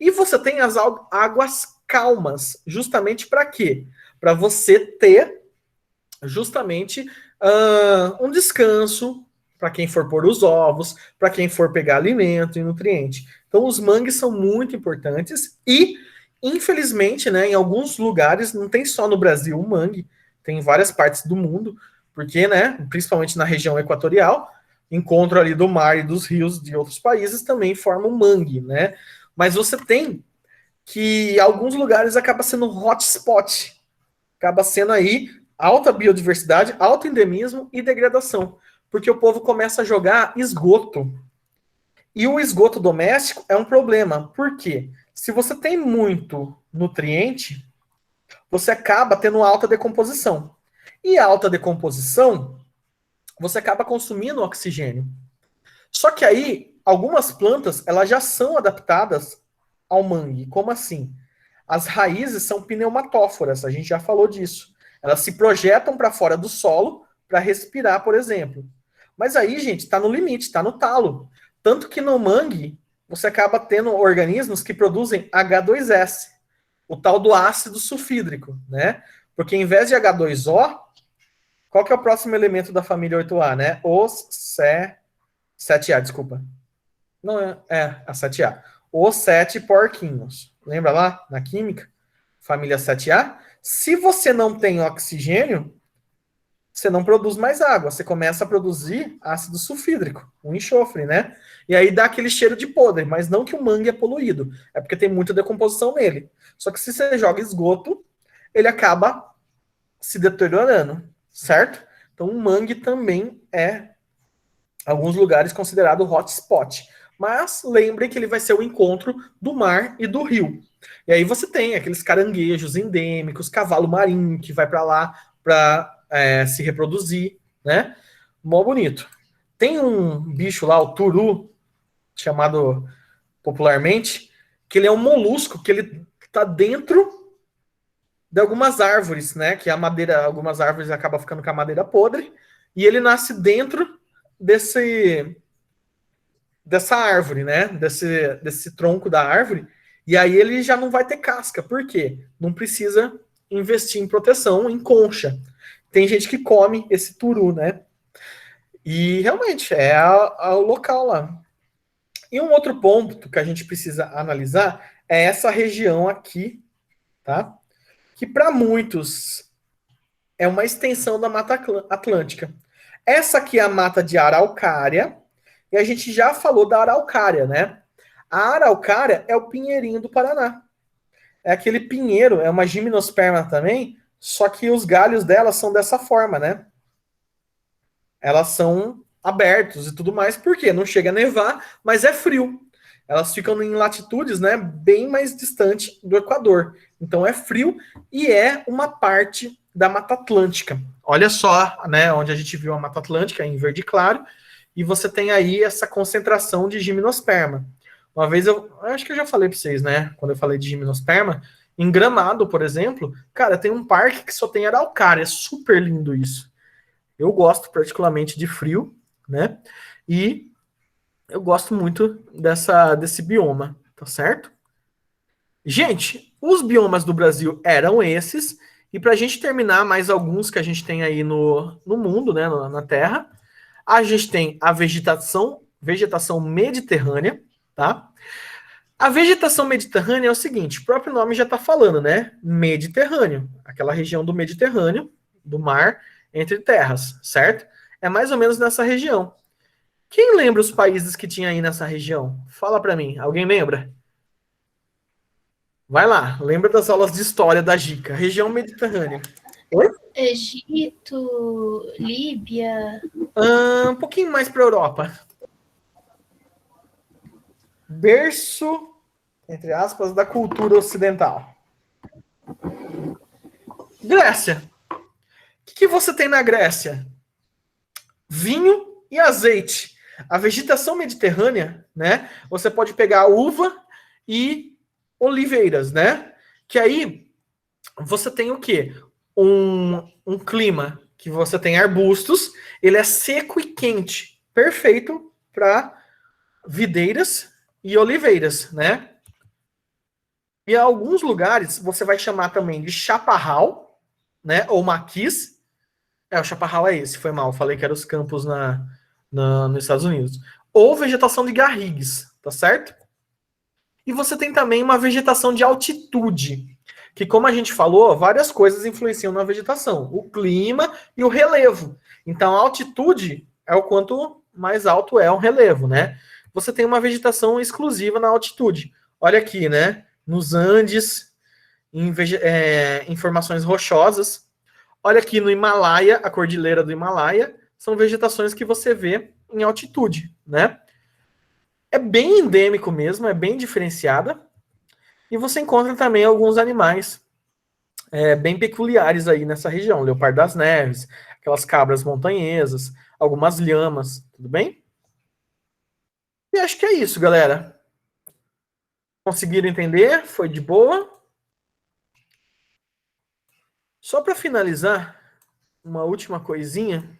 Speaker 1: E você tem as águas calmas, justamente para quê? Para você ter justamente um descanso para quem for pôr os ovos, para quem for pegar alimento e nutriente. Então os mangues são muito importantes e, infelizmente, né, em alguns lugares, não tem só no Brasil o mangue, tem em várias partes do mundo, porque, né, principalmente na região equatorial, encontro ali do mar e dos rios de outros países também formam mangue, né? Mas você tem que alguns lugares acaba sendo hotspot, acaba sendo aí alta biodiversidade, alto endemismo e degradação, porque o povo começa a jogar esgoto. E o esgoto doméstico é um problema, por quê? Se você tem muito nutriente, você acaba tendo alta decomposição. E alta decomposição, você acaba consumindo oxigênio. Só que aí, algumas plantas, elas já são adaptadas ao mangue. Como assim? As raízes são pneumatóforas, a gente já falou disso. Elas se projetam para fora do solo para respirar, por exemplo. Mas aí, gente, está no limite, está no talo. Tanto que no mangue, você acaba tendo organismos que produzem H2S, o tal do ácido sulfídrico, né? Porque em vez de H2O, qual que é o próximo elemento da família 8A, né? 7A, desculpa. Não é a 7A. Os 7 porquinhos. Lembra lá, na química? Família 7A. Se você não tem oxigênio, você não produz mais água. Você começa a produzir ácido sulfídrico, o enxofre, né? E aí dá aquele cheiro de podre, mas não que o mangue é poluído. É porque tem muita decomposição nele. Só que se você joga esgoto, ele acaba se deteriorando, certo? Então o mangue também é, em alguns lugares, considerado hotspot. Mas lembrem que ele vai ser o encontro do mar e do rio. E aí você tem aqueles caranguejos endêmicos, cavalo marinho que vai para lá para se reproduzir, né? Mó bonito. Tem um bicho lá, o turu, chamado popularmente, que ele é um molusco, que ele tá dentro de algumas árvores, né? Que a madeira, algumas árvores acabam ficando com a madeira podre, e ele nasce dentro dessa árvore, né? Desse tronco da árvore, e aí ele já não vai ter casca. Por quê? Não precisa investir em proteção, em concha. Tem gente que come esse turu, né? E realmente é o local lá. E um outro ponto que a gente precisa analisar é essa região aqui, tá? Que para muitos é uma extensão da Mata Atlântica. Essa aqui é a mata de araucária, e a gente já falou da araucária, né? A araucária é o pinheirinho do Paraná. É aquele pinheiro, é uma gimnosperma também, só que os galhos dela são dessa forma, né? Elas são abertos e tudo mais, porque não chega a nevar, mas é frio. Elas ficam em latitudes, né, bem mais distante do Equador. Então é frio e é uma parte da Mata Atlântica. Olha só, né, onde a gente viu a Mata Atlântica, em verde claro, e você tem aí essa concentração de gimnosperma. Uma vez eu acho que eu já falei para vocês, né? Quando eu falei de gimnosperma, em Gramado, por exemplo, cara, tem um parque que só tem araucária. É super lindo isso. Eu gosto particularmente de frio, né? E eu gosto muito desse bioma, tá certo? Gente, os biomas do Brasil eram esses. E para a gente terminar mais alguns que a gente tem aí no mundo, né, na Terra, a gente tem a vegetação mediterrânea, tá? A vegetação mediterrânea é o seguinte, o próprio nome já está falando, né? Mediterrâneo, aquela região do Mediterrâneo, do mar entre terras, certo? É mais ou menos nessa região. Quem lembra os países que tinha aí nessa região? Fala para mim, alguém lembra? Vai lá, lembra das aulas de história da Gica, região mediterrânea. Oi?
Speaker 2: Egito, Líbia.
Speaker 1: Um pouquinho mais para a Europa. Berço, entre aspas, da cultura ocidental. Grécia. O que você tem na Grécia? Vinho e azeite. A vegetação mediterrânea, né? Você pode pegar uva e oliveiras, né? Que aí você tem o quê? Um clima que você tem arbustos, ele é seco e quente, perfeito para videiras e oliveiras, né? E em alguns lugares você vai chamar também de chaparral, né? Ou maquis. O chaparral é esse, foi mal. Falei que eram os campos nos Estados Unidos. Ou vegetação de garrigues, tá certo? E você tem também uma vegetação de altitude, que, como a gente falou, várias coisas influenciam na vegetação. O clima e o relevo. Então, a altitude é o quanto mais alto é o relevo, né? Você tem uma vegetação exclusiva na altitude. Olha aqui, né? Nos Andes, em formações rochosas. Olha aqui no Himalaia, a cordilheira do Himalaia, são vegetações que você vê em altitude, né? É bem endêmico mesmo, é bem diferenciada. E você encontra também alguns animais bem peculiares aí nessa região. Leopardo das neves, aquelas cabras montanhesas, algumas lhamas, tudo bem? E acho que é isso, galera. Conseguiram entender? Foi de boa? Só para finalizar, uma última coisinha.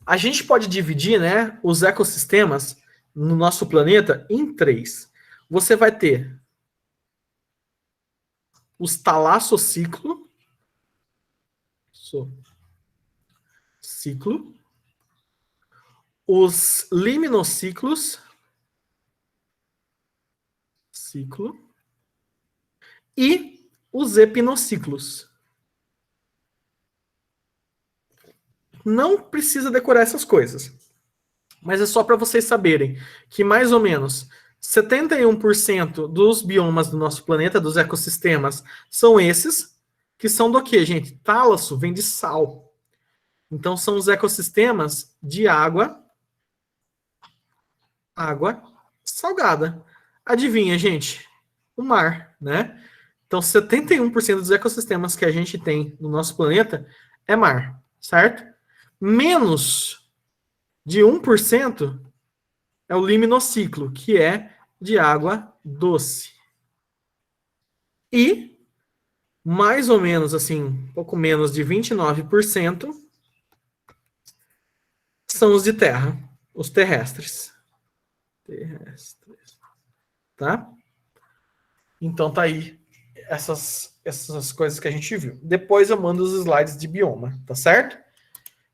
Speaker 1: A gente pode dividir, né, os ecossistemas no nosso planeta em 3. Você vai ter os talassociclo, os liminociclos, e os epinociclos. Não precisa decorar essas coisas, mas é só para vocês saberem que mais ou menos 71% dos biomas do nosso planeta, dos ecossistemas, são esses, que são do quê, gente? Talasso vem de sal. Então, são os ecossistemas de água salgada. Adivinha, gente? O mar, né? Então, 71% dos ecossistemas que a gente tem no nosso planeta é mar, certo? Menos de 1% é o liminociclo, que é de água doce. E mais ou menos, assim, um pouco menos de 29% são os de terra, os terrestres. Tá? Então tá aí essas coisas que a gente viu. Depois eu mando os slides de bioma, tá certo?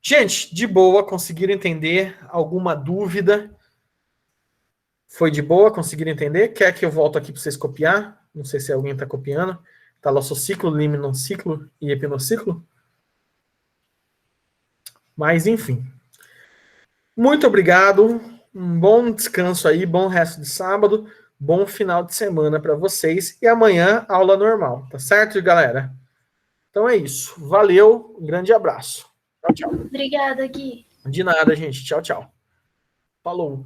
Speaker 1: Gente, de boa, conseguiram entender? Alguma dúvida? Foi de boa? Conseguiram entender? Quer que eu volto aqui para vocês copiar? Não sei se alguém está copiando. Talassociclo, liminociclo e epinociclo. Mas, enfim. Muito obrigado. Um bom descanso aí, bom resto de sábado, bom final de semana para vocês. E amanhã, aula normal, tá certo, galera? Então é isso. Valeu, um grande abraço. Tchau, tchau.
Speaker 2: Obrigada, Gui.
Speaker 1: De nada, gente. Tchau, tchau. Falou.